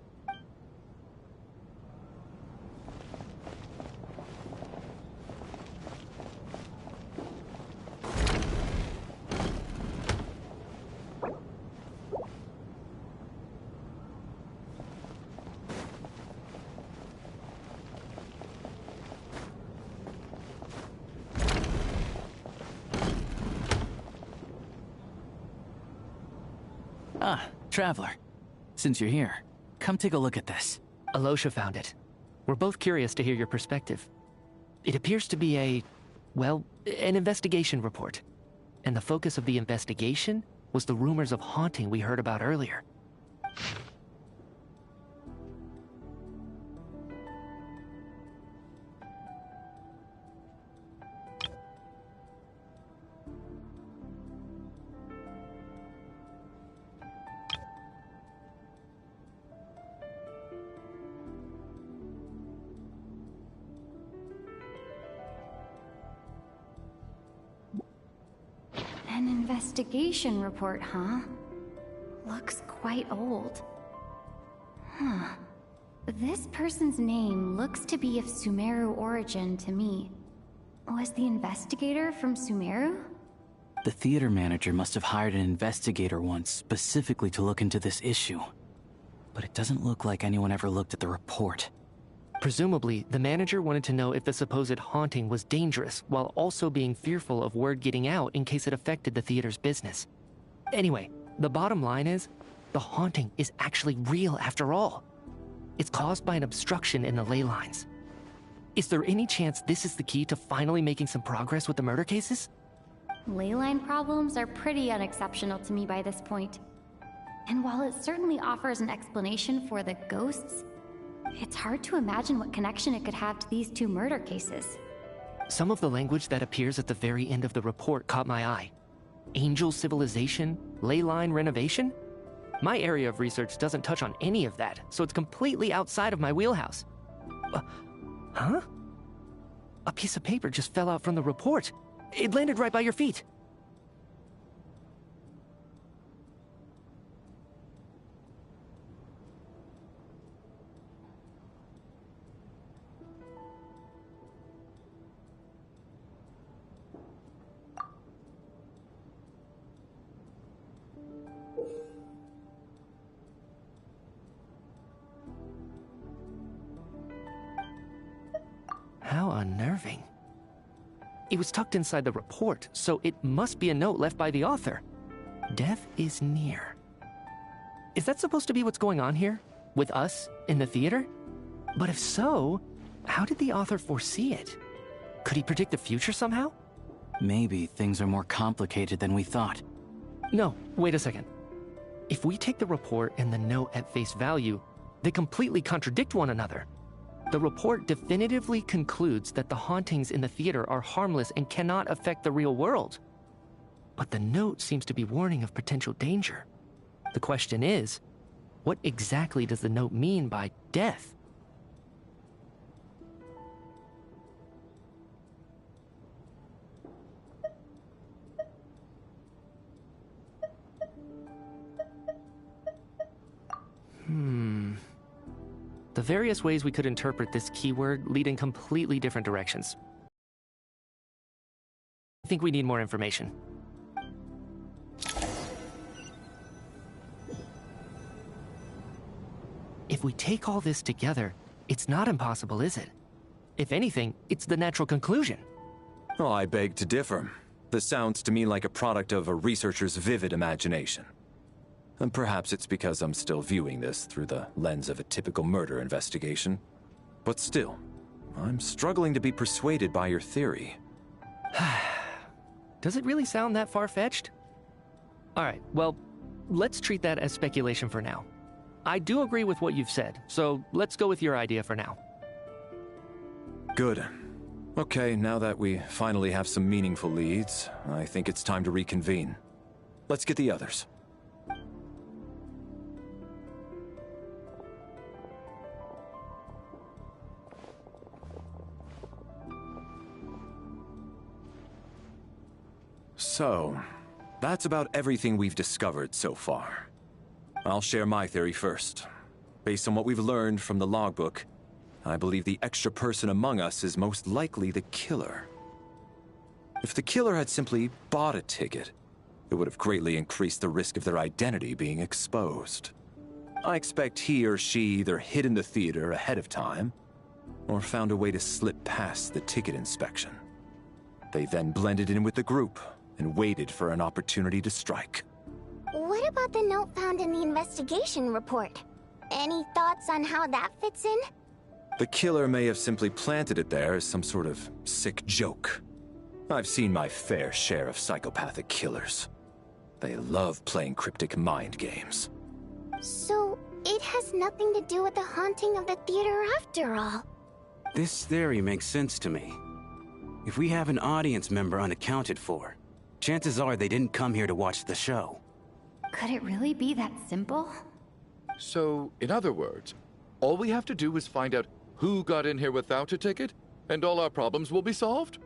Ah, Traveler. Since you're here, come take a look at this. Alosha found it. We're both curious to hear your perspective. It appears to be an investigation report. And the focus of the investigation was the rumors of haunting we heard about earlier. An investigation report, huh? Looks quite old. Huh. This person's name looks to be of Sumeru origin to me. Was the investigator from Sumeru? The theater manager must have hired an investigator once specifically to look into this issue. But it doesn't look like anyone ever looked at the report. Presumably, the manager wanted to know if the supposed haunting was dangerous, while also being fearful of word getting out in case it affected the theater's business. Anyway, the bottom line is, the haunting is actually real after all. It's caused by an obstruction in the ley lines. Is there any chance this is the key to finally making some progress with the murder cases? Ley line problems are pretty unexceptional to me by this point. And while it certainly offers an explanation for the ghosts, it's hard to imagine what connection it could have to these two murder cases. Some of the language that appears at the very end of the report caught my eye. Angel civilization, ley line renovation? My area of research doesn't touch on any of that, so it's completely outside of my wheelhouse. Huh? A piece of paper just fell out from the report. It landed right by your feet. How unnerving. It was tucked inside the report, so it must be a note left by the author. Death is near. Is that supposed to be what's going on here? With us in the theater? But if so, how did the author foresee it? Could he predict the future somehow? Maybe things are more complicated than we thought. No, wait a second. If we take the report and the note at face value, they completely contradict one another. The report definitively concludes that the hauntings in the theater are harmless and cannot affect the real world. But the note seems to be warning of potential danger. The question is, what exactly does the note mean by death? The various ways we could interpret this keyword lead in completely different directions. I think we need more information. If we take all this together, it's not impossible, is it? If anything, it's the natural conclusion. Oh, I beg to differ. This sounds to me like a product of a researcher's vivid imagination. And perhaps it's because I'm still viewing this through the lens of a typical murder investigation. But still, I'm struggling to be persuaded by your theory. Does it really sound that far-fetched? Alright, well, let's treat that as speculation for now. I do agree with what you've said, so let's go with your idea for now. Good. Okay, now that we finally have some meaningful leads, I think it's time to reconvene. Let's get the others. So, that's about everything we've discovered so far. I'll share my theory first. Based on what we've learned from the logbook, I believe the extra person among us is most likely the killer. If the killer had simply bought a ticket, it would have greatly increased the risk of their identity being exposed. I expect he or she either hid in the theater ahead of time, or found a way to slip past the ticket inspection. They then blended in with the group and waited for an opportunity to strike. What about the note found in the investigation report? Any thoughts on how that fits in? The killer may have simply planted it there as some sort of sick joke. I've seen my fair share of psychopathic killers. They love playing cryptic mind games. So, it has nothing to do with the haunting of the theater after all. This theory makes sense to me. If we have an audience member unaccounted for, chances are they didn't come here to watch the show. Could it really be that simple? So, in other words, all we have to do is find out who got in here without a ticket, and all our problems will be solved?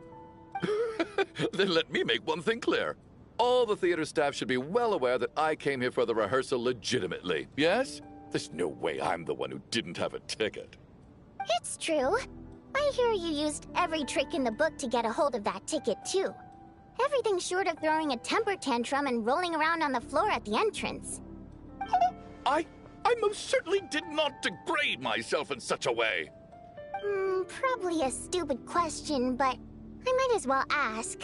Then let me make one thing clear. All the theater staff should be well aware that I came here for the rehearsal legitimately, yes? There's no way I'm the one who didn't have a ticket. It's true. I hear you used every trick in the book to get a hold of that ticket, too. Everything short of throwing a temper tantrum and rolling around on the floor at the entrance. I most certainly did not degrade myself in such a way. Probably a stupid question, but I might as well ask.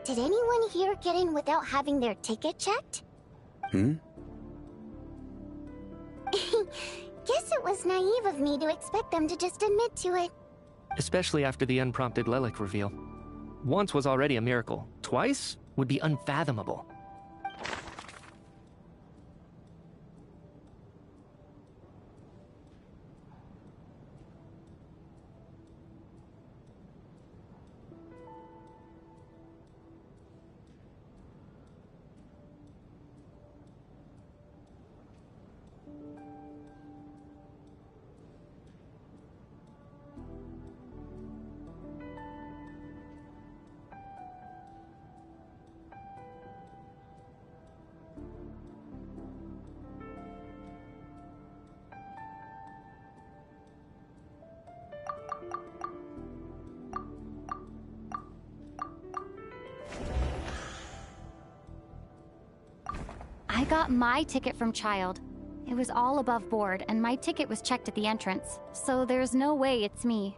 Did anyone here get in without having their ticket checked? Hmm? Guess it was naive of me to expect them to just admit to it. Especially after the unprompted Lelic reveal. Once was already a miracle. Twice would be unfathomable. I got my ticket from Child. It was all above board, and my ticket was checked at the entrance, so there's no way it's me.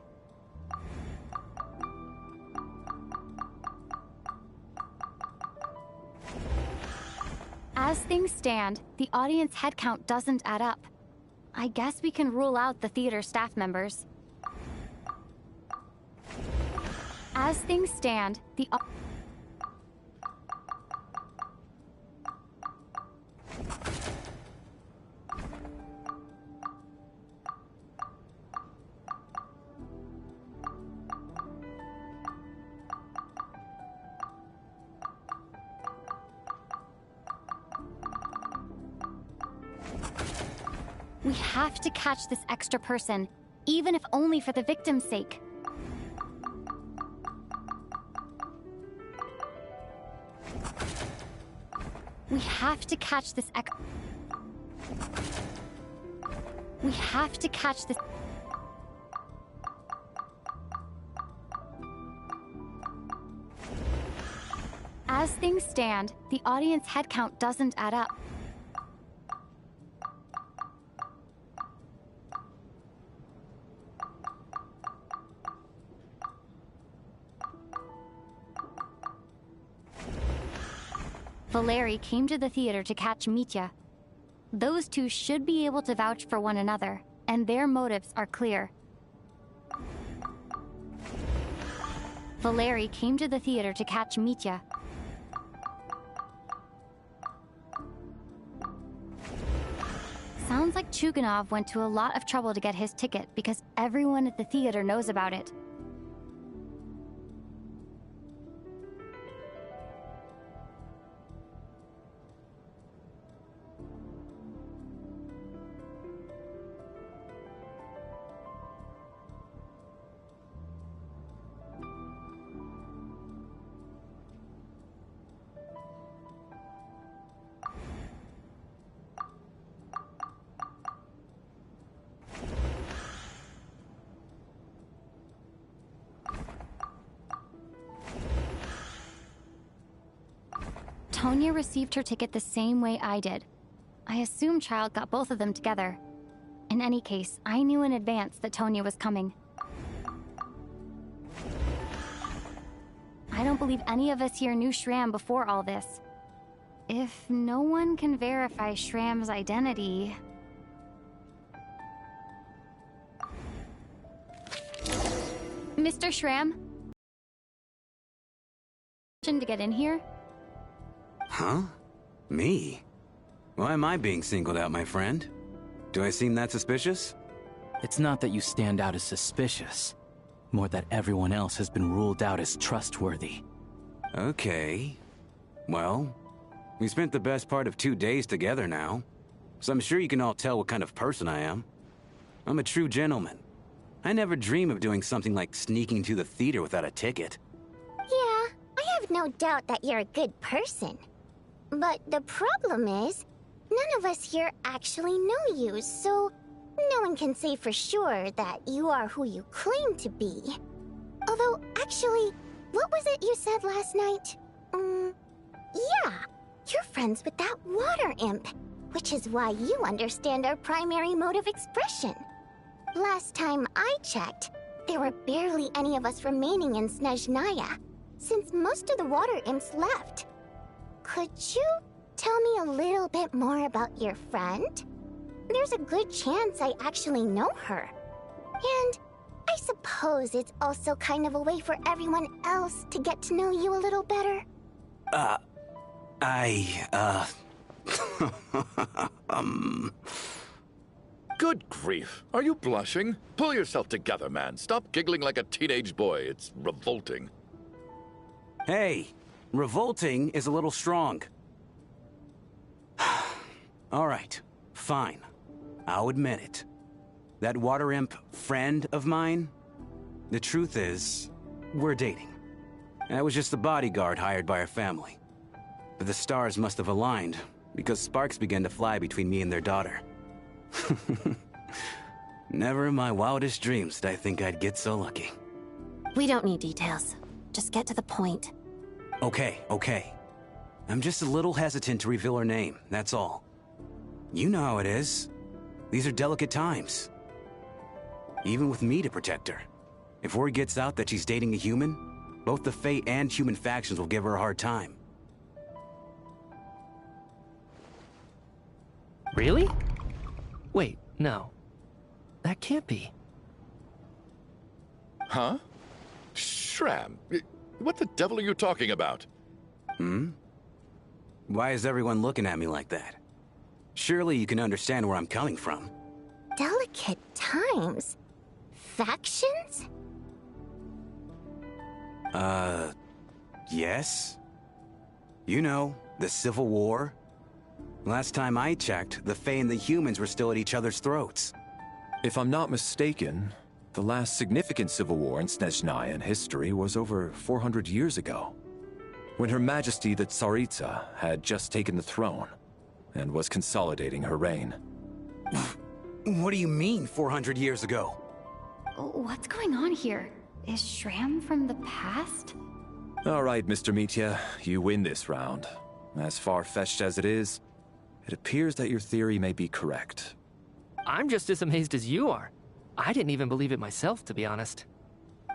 As things stand, the audience headcount doesn't add up. I guess we can rule out the theater staff members. As things stand, the We have to catch this extra person, even if only for the victim's sake. We have to catch this We have to catch this. As things stand, the audience headcount doesn't add up. Valeri came to the theater to catch Mitya. Those two should be able to vouch for one another, and their motives are clear. Valeri came to the theater to catch Mitya. Sounds like Chuganov went to a lot of trouble to get his ticket because everyone at the theater knows about it. Tonya received her ticket the same way I did. I assume Child got both of them together. In any case, I knew in advance that Tonya was coming. I don't believe any of us here knew Shram before all this. If no one can verify Shram's identity... Mr. Shram? To get in here? Huh? Me? Why am I being singled out, my friend? Do I seem that suspicious? It's not that you stand out as suspicious. More that everyone else has been ruled out as trustworthy. Okay. Well, we spent the best part of 2 days together now, so I'm sure you can all tell what kind of person I am. I'm a true gentleman. I never dream of doing something like sneaking to the theater without a ticket. Yeah, I have no doubt that you're a good person. But the problem is, none of us here actually know you, so no one can say for sure that you are who you claim to be. Although, actually, what was it you said last night? Yeah, you're friends with that water imp, which is why you understand our primary mode of expression. Last time I checked, there were barely any of us remaining in Snezhnaya, since most of the water imps left. Could you tell me a little bit more about your friend? There's a good chance I actually know her. And I suppose it's also kind of a way for everyone else to get to know you a little better. Good grief. Are you blushing? Pull yourself together, man. Stop giggling like a teenage boy. It's revolting. Hey, revolting is a little strong. All right, fine. I'll admit it. That water imp friend of mine, the truth is, we're dating. I was just the bodyguard hired by our family. But the stars must have aligned, because sparks began to fly between me and their daughter. Never in my wildest dreams did I think I'd get so lucky. We don't need details. Just get to the point. Okay. I'm just a little hesitant to reveal her name, that's all. You know how it is. These are delicate times. Even with me to protect her. If word gets out that she's dating a human, both the Fae and human factions will give her a hard time. Really? Wait, no. That can't be. Huh? Shram, what the devil are you talking about? Why is everyone looking at me like that? Surely you can understand where I'm coming from. Delicate times? Factions? Yes? You know, the Civil War? Last time I checked, the Fae and the humans were still at each other's throats. If I'm not mistaken, the last significant civil war in Snezhnayan history was over 400 years ago, when Her Majesty the Tsaritsa had just taken the throne and was consolidating her reign. What do you mean, 400 years ago? What's going on here? Is Shram from the past? All right, Mr. Mitya, you win this round. As far-fetched as it is, it appears that your theory may be correct. I'm just as amazed as you are. I didn't even believe it myself, to be honest.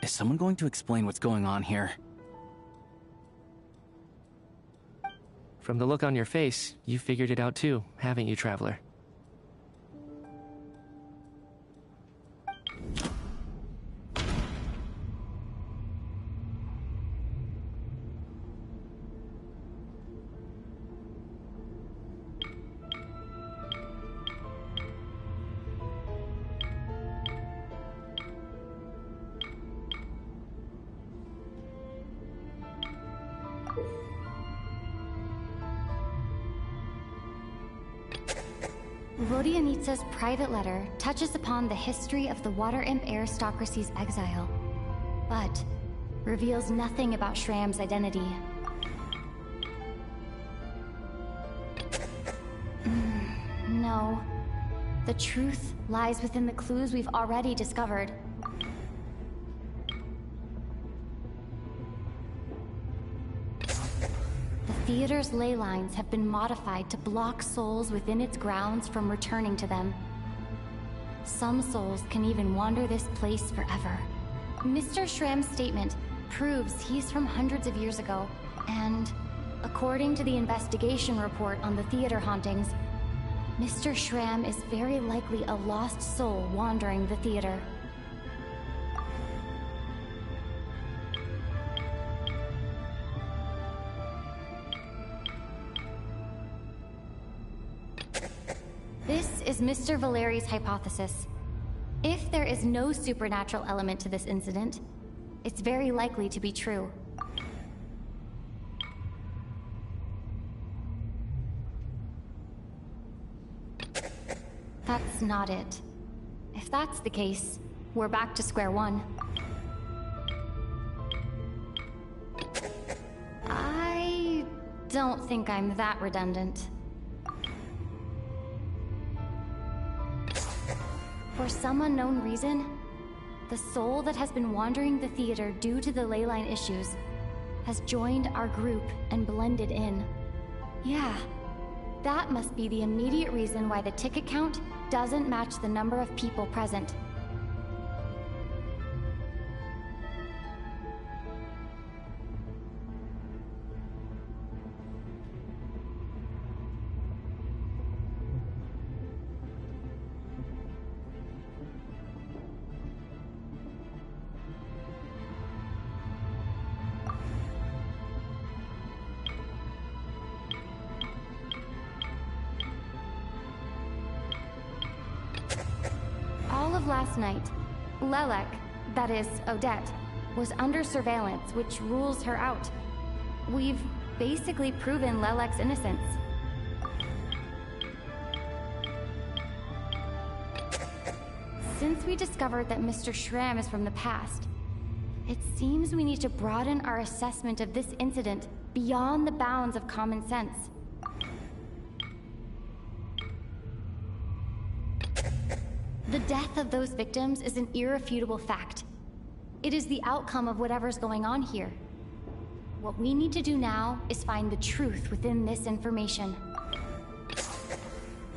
Is someone going to explain what's going on here? From the look on your face, you figured it out too, haven't you, Traveler? Vodyanitsa's private letter touches upon the history of the Water Imp aristocracy's exile, but reveals nothing about Shram's identity. No. The truth lies within the clues we've already discovered. The theater's ley lines have been modified to block souls within its grounds from returning to them. Some souls can even wander this place forever. Mr. Shram's statement proves he's from hundreds of years ago, and according to the investigation report on the theater hauntings, Mr. Shram is very likely a lost soul wandering the theater. This is Mr. Valeri's hypothesis. If there is no supernatural element to this incident, it's very likely to be true. That's not it. If that's the case, we're back to square one. I don't think I'm that redundant. For some unknown reason, the soul that has been wandering the theater due to the leyline issues has joined our group and blended in. Yeah, that must be the immediate reason why the ticket count doesn't match the number of people present. All of last night, Lelek, that is, Odette, was under surveillance, which rules her out. We've basically proven Lelek's innocence. Since we discovered that Mr. Shram is from the past, it seems we need to broaden our assessment of this incident beyond the bounds of common sense. The death of those victims is an irrefutable fact. It is the outcome of whatever's going on here. What we need to do now is find the truth within this information.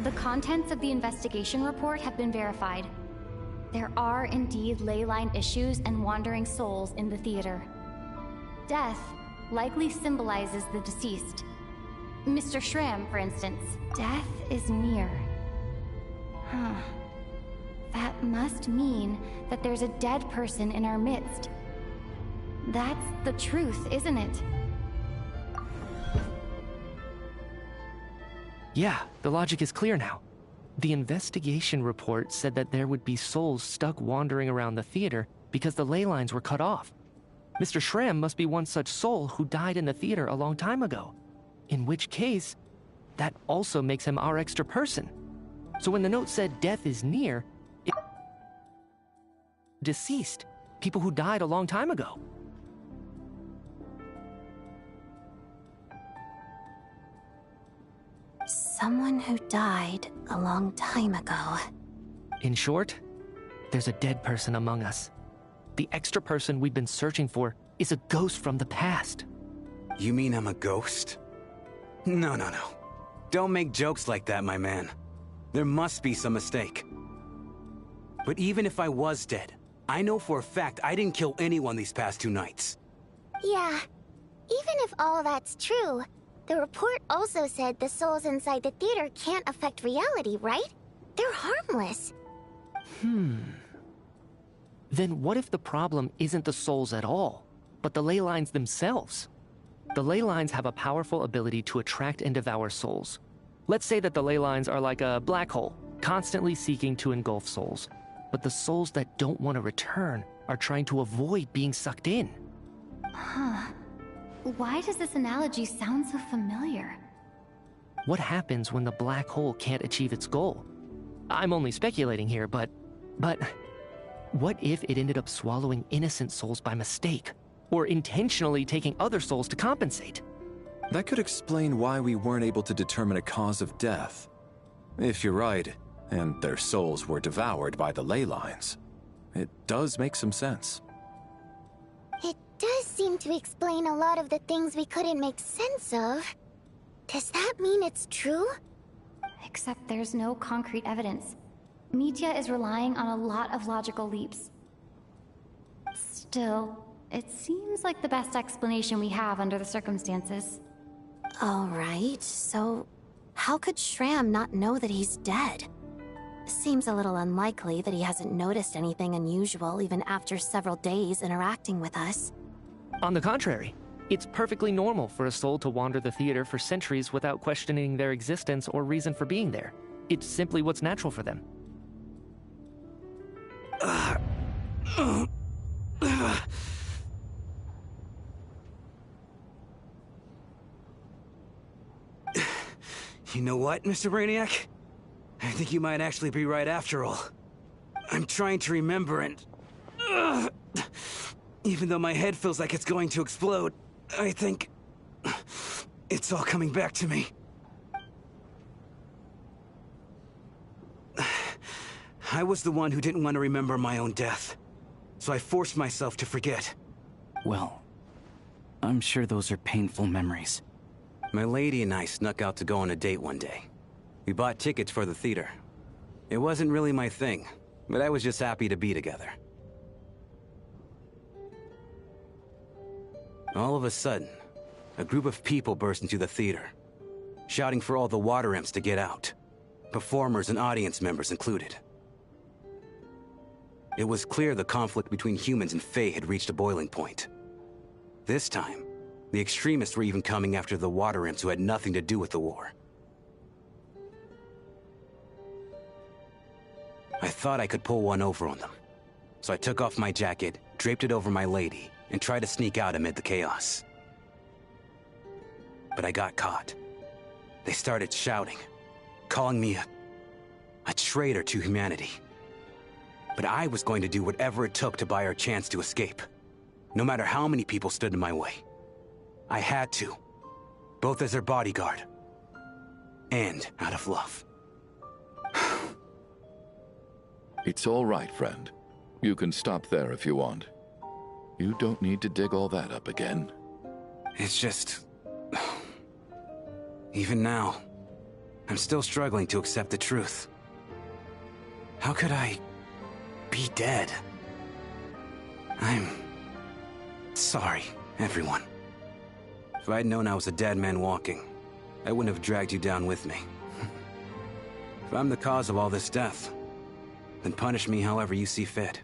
The contents of the investigation report have been verified. There are indeed leyline issues and wandering souls in the theater. Death likely symbolizes the deceased. Mr. Shram, for instance. Death is near. Huh. That must mean that there's a dead person in our midst. That's the truth, isn't it? Yeah, the logic is clear now. The investigation report said that there would be souls stuck wandering around the theater because the ley lines were cut off. Mr. Schramm must be one such soul who died in the theater a long time ago. In which case, that also makes him our extra person. So when the note said death is near, it... deceased. People who died a long time ago. Someone who died a long time ago. In short, there's a dead person among us. The extra person we've been searching for is a ghost from the past. You mean I'm a ghost? No. Don't make jokes like that, my man. There must be some mistake. But even if I was dead, I know for a fact I didn't kill anyone these past 2 nights. Yeah, even if all that's true, the report also said the souls inside the theater can't affect reality, right? They're harmless. Then what if the problem isn't the souls at all, but the ley lines themselves? The ley lines have a powerful ability to attract and devour souls. Let's say that the ley lines are like a black hole, constantly seeking to engulf souls. But the souls that don't want to return are trying to avoid being sucked in. Huh. Why does this analogy sound so familiar? What happens when the black hole can't achieve its goal? I'm only speculating here, but what if it ended up swallowing innocent souls by mistake? Or intentionally taking other souls to compensate? That could explain why we weren't able to determine a cause of death. If you're right, and their souls were devoured by the ley lines, it does make some sense. It does seem to explain a lot of the things we couldn't make sense of. Does that mean it's true? Except there's no concrete evidence. Mitya is relying on a lot of logical leaps. Still, it seems like the best explanation we have under the circumstances. All right, so how could Schramm not know that he's dead? Seems a little unlikely that he hasn't noticed anything unusual even after several days interacting with us. On the contrary, it's perfectly normal for a soul to wander the theater for centuries without questioning their existence or reason for being there. It's simply what's natural for them. You know what, Mr. Brainiac? I think you might actually be right after all. I'm trying to remember and... even though my head feels like it's going to explode, I think... it's all coming back to me. I was the one who didn't want to remember my own death, so I forced myself to forget. Well, I'm sure those are painful memories. My lady and I snuck out to go on a date one day. We bought tickets for the theater. It wasn't really my thing, but I was just happy to be together. All of a sudden, a group of people burst into the theater, shouting for all the water imps to get out, performers and audience members included. It was clear the conflict between humans and Fae had reached a boiling point. This time, the extremists were even coming after the water imps who had nothing to do with the war. I thought I could pull one over on them, so I took off my jacket, draped it over my lady, and tried to sneak out amid the chaos. But I got caught. They started shouting, calling me a traitor to humanity. But I was going to do whatever it took to buy her a chance to escape, no matter how many people stood in my way. I had to, both as their bodyguard and out of love. It's all right, friend. You can stop there if you want. You don't need to dig all that up again. It's just... even now, I'm still struggling to accept the truth. How could I be dead? I'm sorry, everyone. If I'd known I was a dead man walking, I wouldn't have dragged you down with me. If I'm the cause of all this death, then punish me however you see fit.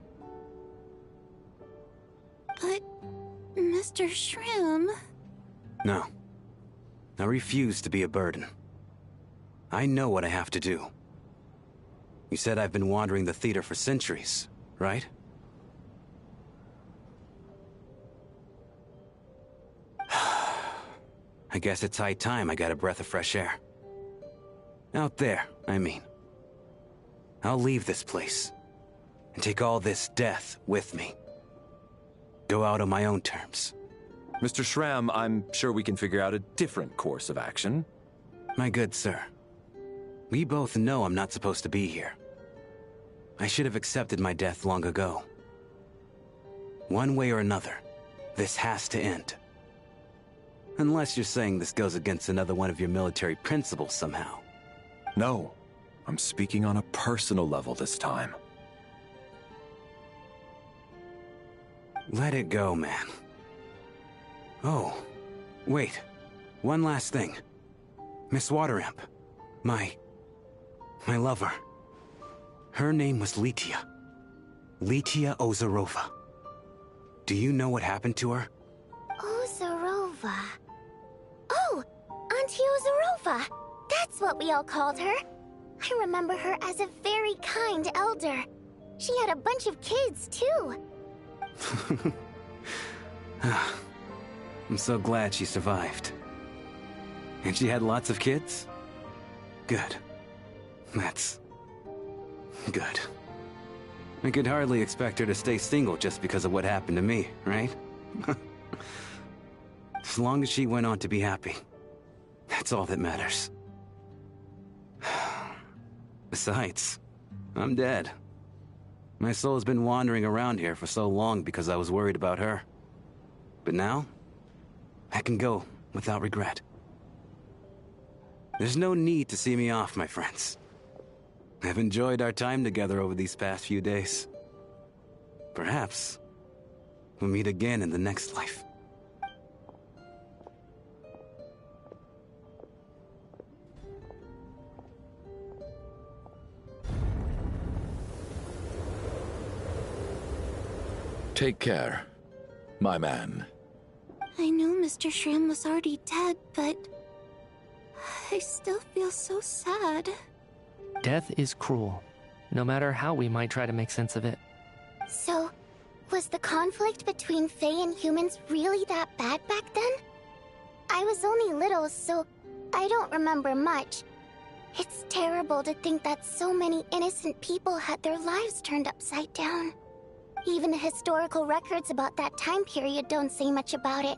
But, Mr. Shrim... No. I refuse to be a burden. I know what I have to do. You said I've been wandering the theater for centuries, right? I guess it's high time I got a breath of fresh air. Out there, I mean. I'll leave this place, and take all this death with me. Go out on my own terms. Mr. Shram, I'm sure we can figure out a different course of action. My good sir, we both know I'm not supposed to be here. I should have accepted my death long ago. One way or another, this has to end. Unless you're saying this goes against another one of your military principles somehow. No, I'm speaking on a personal level this time. Let it go, man. Oh, wait. One last thing. Miss Wateramp. My lover. Her name was Litia. Litia Ozarova. Do you know what happened to her? Ozarova. Oh, Auntie Ozarova. That's what we all called her. I remember her as a very kind elder. She had a bunch of kids, too. I'm so glad she survived. And she had lots of kids? Good. That's... good. I could hardly expect her to stay single just because of what happened to me, right? As long as she went on to be happy. That's all that matters. Besides, I'm dead. My soul's been wandering around here for so long because I was worried about her. But now, I can go without regret. There's no need to see me off, my friends. I've enjoyed our time together over these past few days. Perhaps we'll meet again in the next life. Take care, my man. I know Mr. Shrim was already dead, but... I still feel so sad. Death is cruel, no matter how we might try to make sense of it. So, was the conflict between Fae and humans really that bad back then? I was only little, so I don't remember much. It's terrible to think that so many innocent people had their lives turned upside down. Even the historical records about that time period don't say much about it.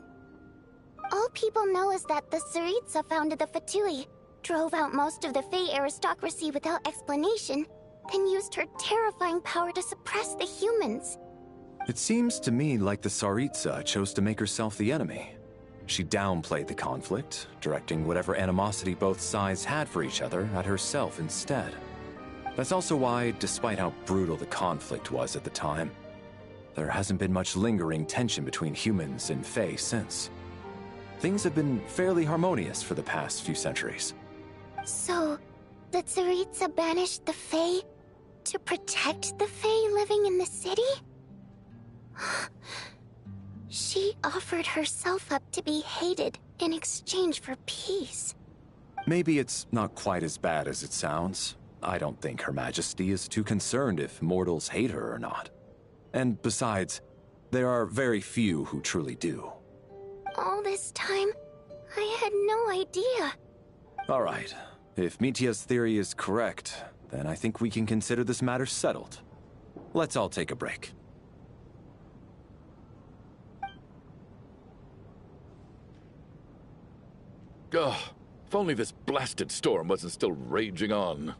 All people know is that the Tsaritsa founded the Fatui, drove out most of the Fae aristocracy without explanation, then used her terrifying power to suppress the humans. It seems to me like the Tsaritsa chose to make herself the enemy. She downplayed the conflict, directing whatever animosity both sides had for each other at herself instead. That's also why, despite how brutal the conflict was at the time, there hasn't been much lingering tension between humans and Fae since. Things have been fairly harmonious for the past few centuries. So, the Tsaritsa banished the Fae to protect the Fae living in the city? She offered herself up to be hated in exchange for peace. Maybe it's not quite as bad as it sounds. I don't think Her Majesty is too concerned if mortals hate her or not. And besides, there are very few who truly do. All this time, I had no idea. All right. If Mitia's theory is correct, then I think we can consider this matter settled. Let's all take a break. Ugh, if only this blasted storm wasn't still raging on.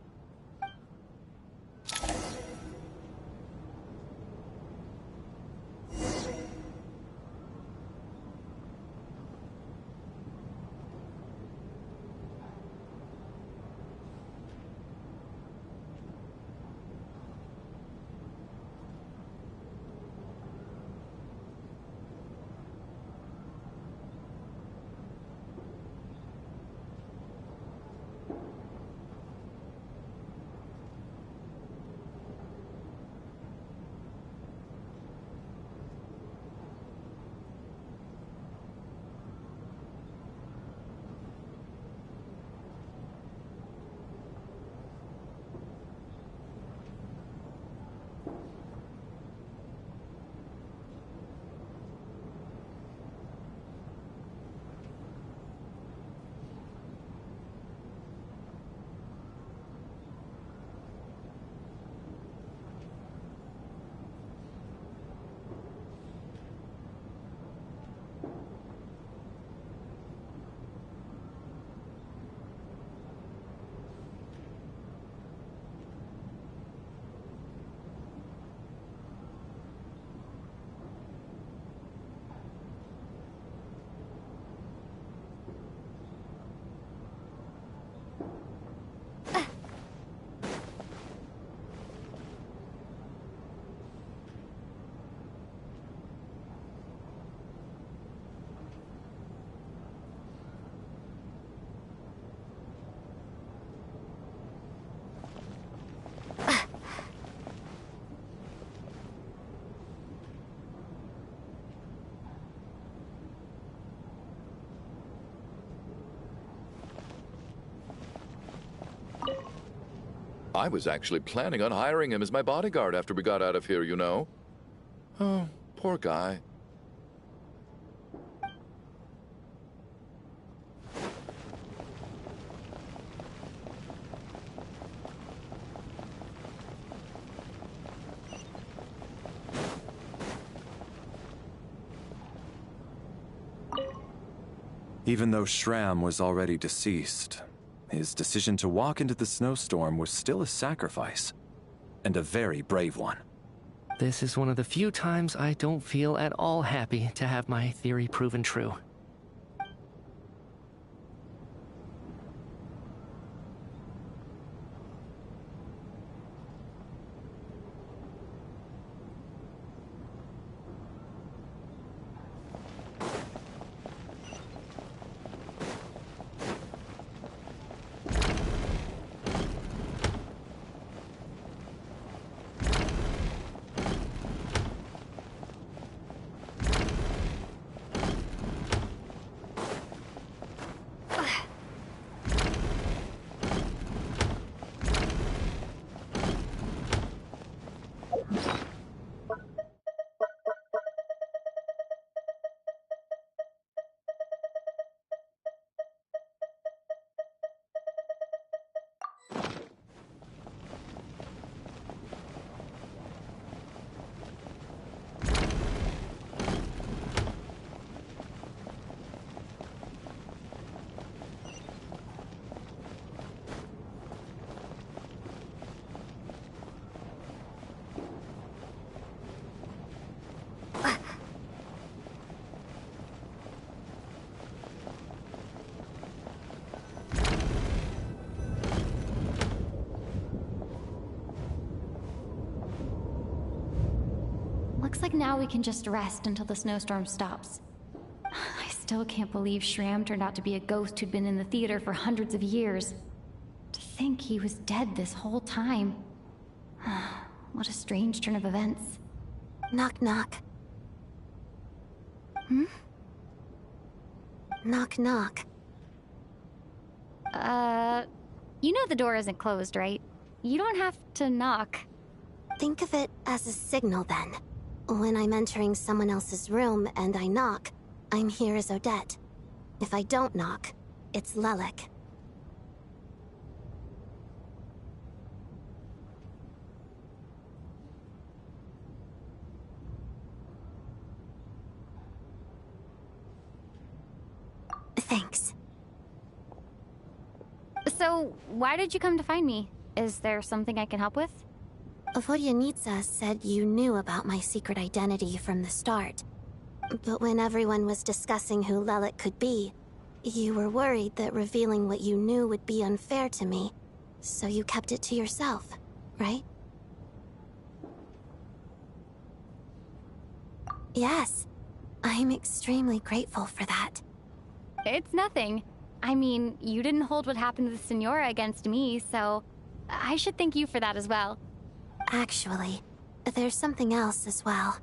I was actually planning on hiring him as my bodyguard after we got out of here, you know. Oh, poor guy. Even though Shram was already deceased, his decision to walk into the snowstorm was still a sacrifice, and a very brave one. This is one of the few times I don't feel at all happy to have my theory proven true. Looks like now we can just rest until the snowstorm stops. I still can't believe Shram turned out to be a ghost who'd been in the theater for hundreds of years. To think he was dead this whole time. What a strange turn of events. Knock, knock. Hmm? Knock, knock. You know the door isn't closed, right? You don't have to knock. Think of it as a signal, then. When I'm entering someone else's room and I knock, I'm here as Odette. If I don't knock, it's Lelik. Thanks. So, why did you come to find me? Is there something I can help with? Vodyanitsa said you knew about my secret identity from the start. But when everyone was discussing who Lelik could be, you were worried that revealing what you knew would be unfair to me, so you kept it to yourself, right? Yes, I'm extremely grateful for that. It's nothing. I mean, you didn't hold what happened to the Senora against me, so I should thank you for that as well. Actually, there's something else as well.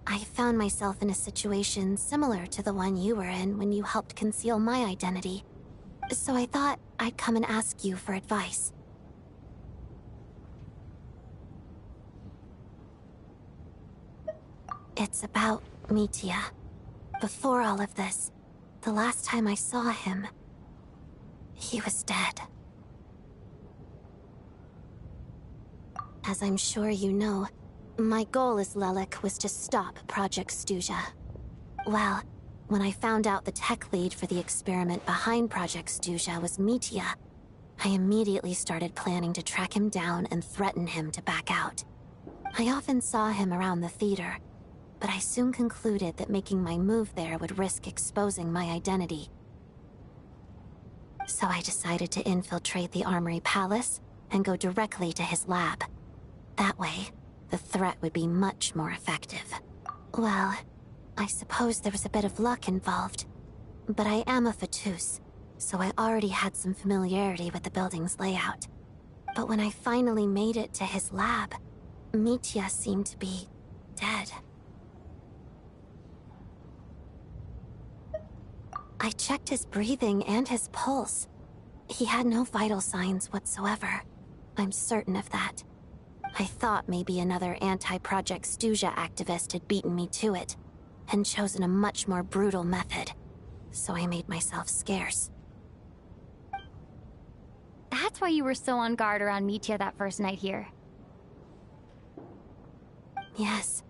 I found myself in a situation similar to the one you were in when you helped conceal my identity. So I thought I'd come and ask you for advice. It's about Mitya. Before all of this, the last time I saw him, he was dead. As I'm sure you know, my goal as Lelik was to stop Project Stuja. Well, when I found out the tech lead for the experiment behind Project Stuja was Mitya, I immediately started planning to track him down and threaten him to back out. I often saw him around the theater, but I soon concluded that making my move there would risk exposing my identity. So I decided to infiltrate the Armory Palace and go directly to his lab. That way, the threat would be much more effective. Well, I suppose there was a bit of luck involved. But I am a Fatus, so I already had some familiarity with the building's layout. But when I finally made it to his lab, Mitya seemed to be dead. I checked his breathing and his pulse. He had no vital signs whatsoever. I'm certain of that. I thought maybe another anti-Project Stuja activist had beaten me to it, and chosen a much more brutal method. So I made myself scarce. That's why you were so on guard around Mitya that first night here. Yes.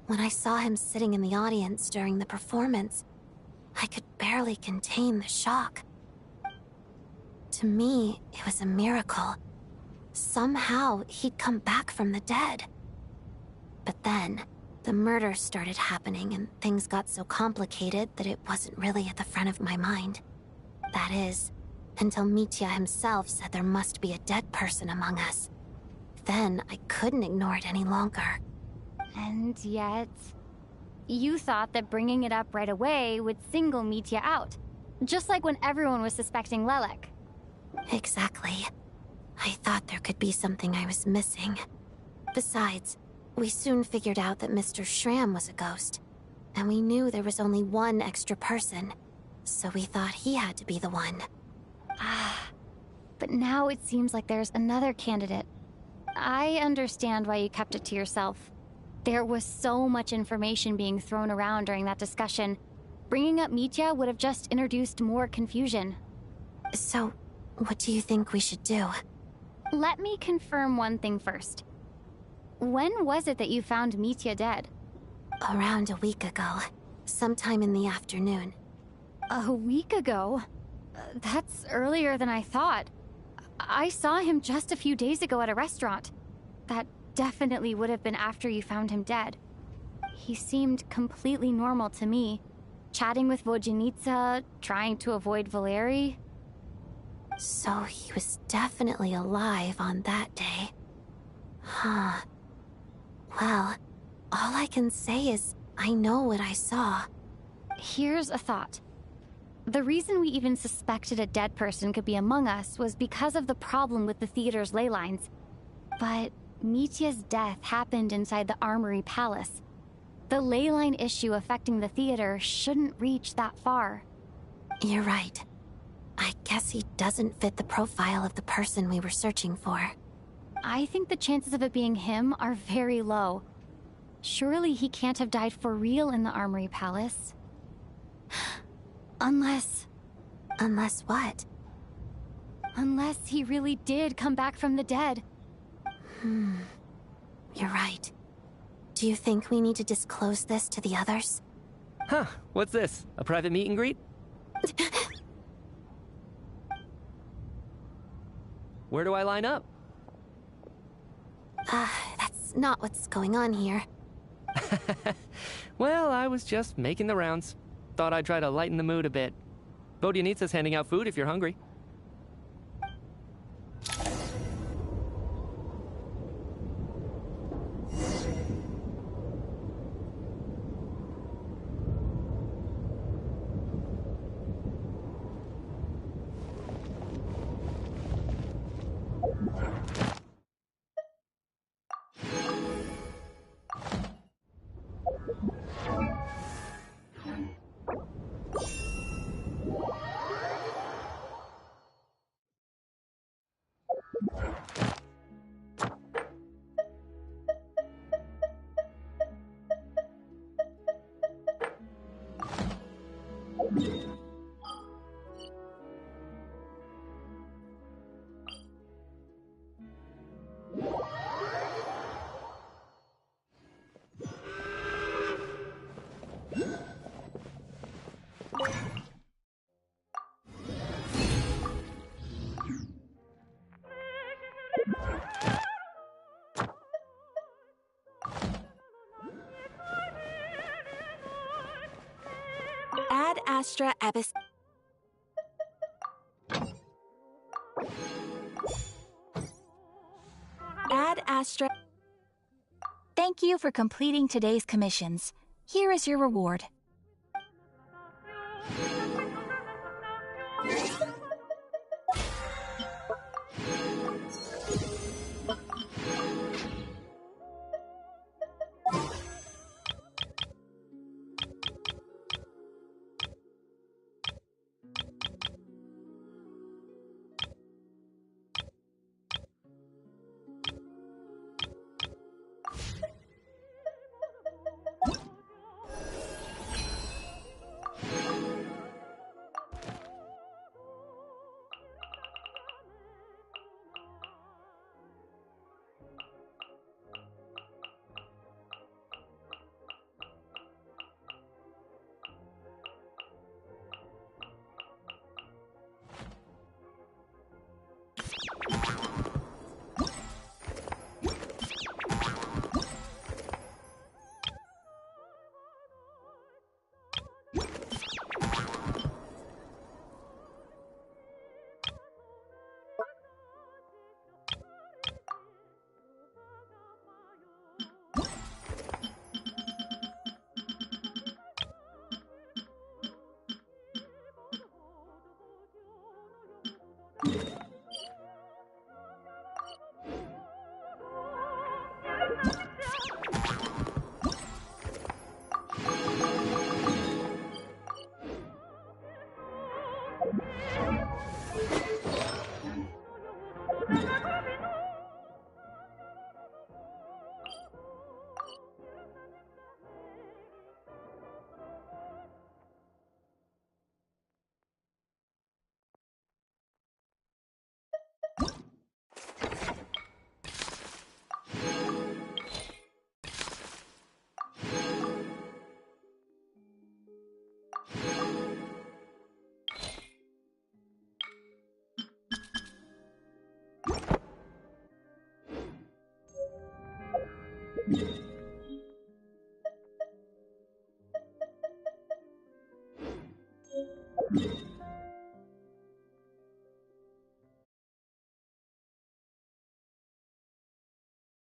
When I saw him sitting in the audience during the performance, I could barely contain the shock. To me, it was a miracle. Somehow, he'd come back from the dead. But then, the murder started happening and things got so complicated that it wasn't really at the front of my mind. That is, until Mitya himself said there must be a dead person among us. Then, I couldn't ignore it any longer. And yet, you thought that bringing it up right away would single Mitya out. Just like when everyone was suspecting Lelek. Exactly. I thought there could be something I was missing. Besides, we soon figured out that Mr. Shram was a ghost. And we knew there was only one extra person. So we thought he had to be the one. But now it seems like there's another candidate. I understand why you kept it to yourself. There was so much information being thrown around during that discussion. Bringing up Mitya would have just introduced more confusion. So, what do you think we should do? Let me confirm one thing first. When was it that you found Mitya dead? Around a week ago. Sometime in the afternoon. A week ago? That's earlier than I thought. I saw him just a few days ago at a restaurant. That definitely would have been after you found him dead. He seemed completely normal to me. Chatting with Vodjanitsa, trying to avoid Valeri. So he was definitely alive on that day. Huh. Well, all I can say is I know what I saw. Here's a thought. The reason we even suspected a dead person could be among us was because of the problem with the theater's ley lines. But Mitya's death happened inside the Armory Palace. The ley line issue affecting the theater shouldn't reach that far. You're right. I guess he doesn't fit the profile of the person we were searching for. I think the chances of it being him are very low. Surely he can't have died for real in the Armory Palace. Unless... Unless what? Unless he really did come back from the dead. You're right. Do you think we need to disclose this to the others? Huh, what's this? A private meet and greet? Where do I line up? That's not what's going on here. Well, I was just making the rounds. Thought I'd try to lighten the mood a bit. Vodjanitsa's handing out food if you're hungry. Ad Astra Abyss. Ad Astra. Thank you for completing today's commissions. Here is your reward.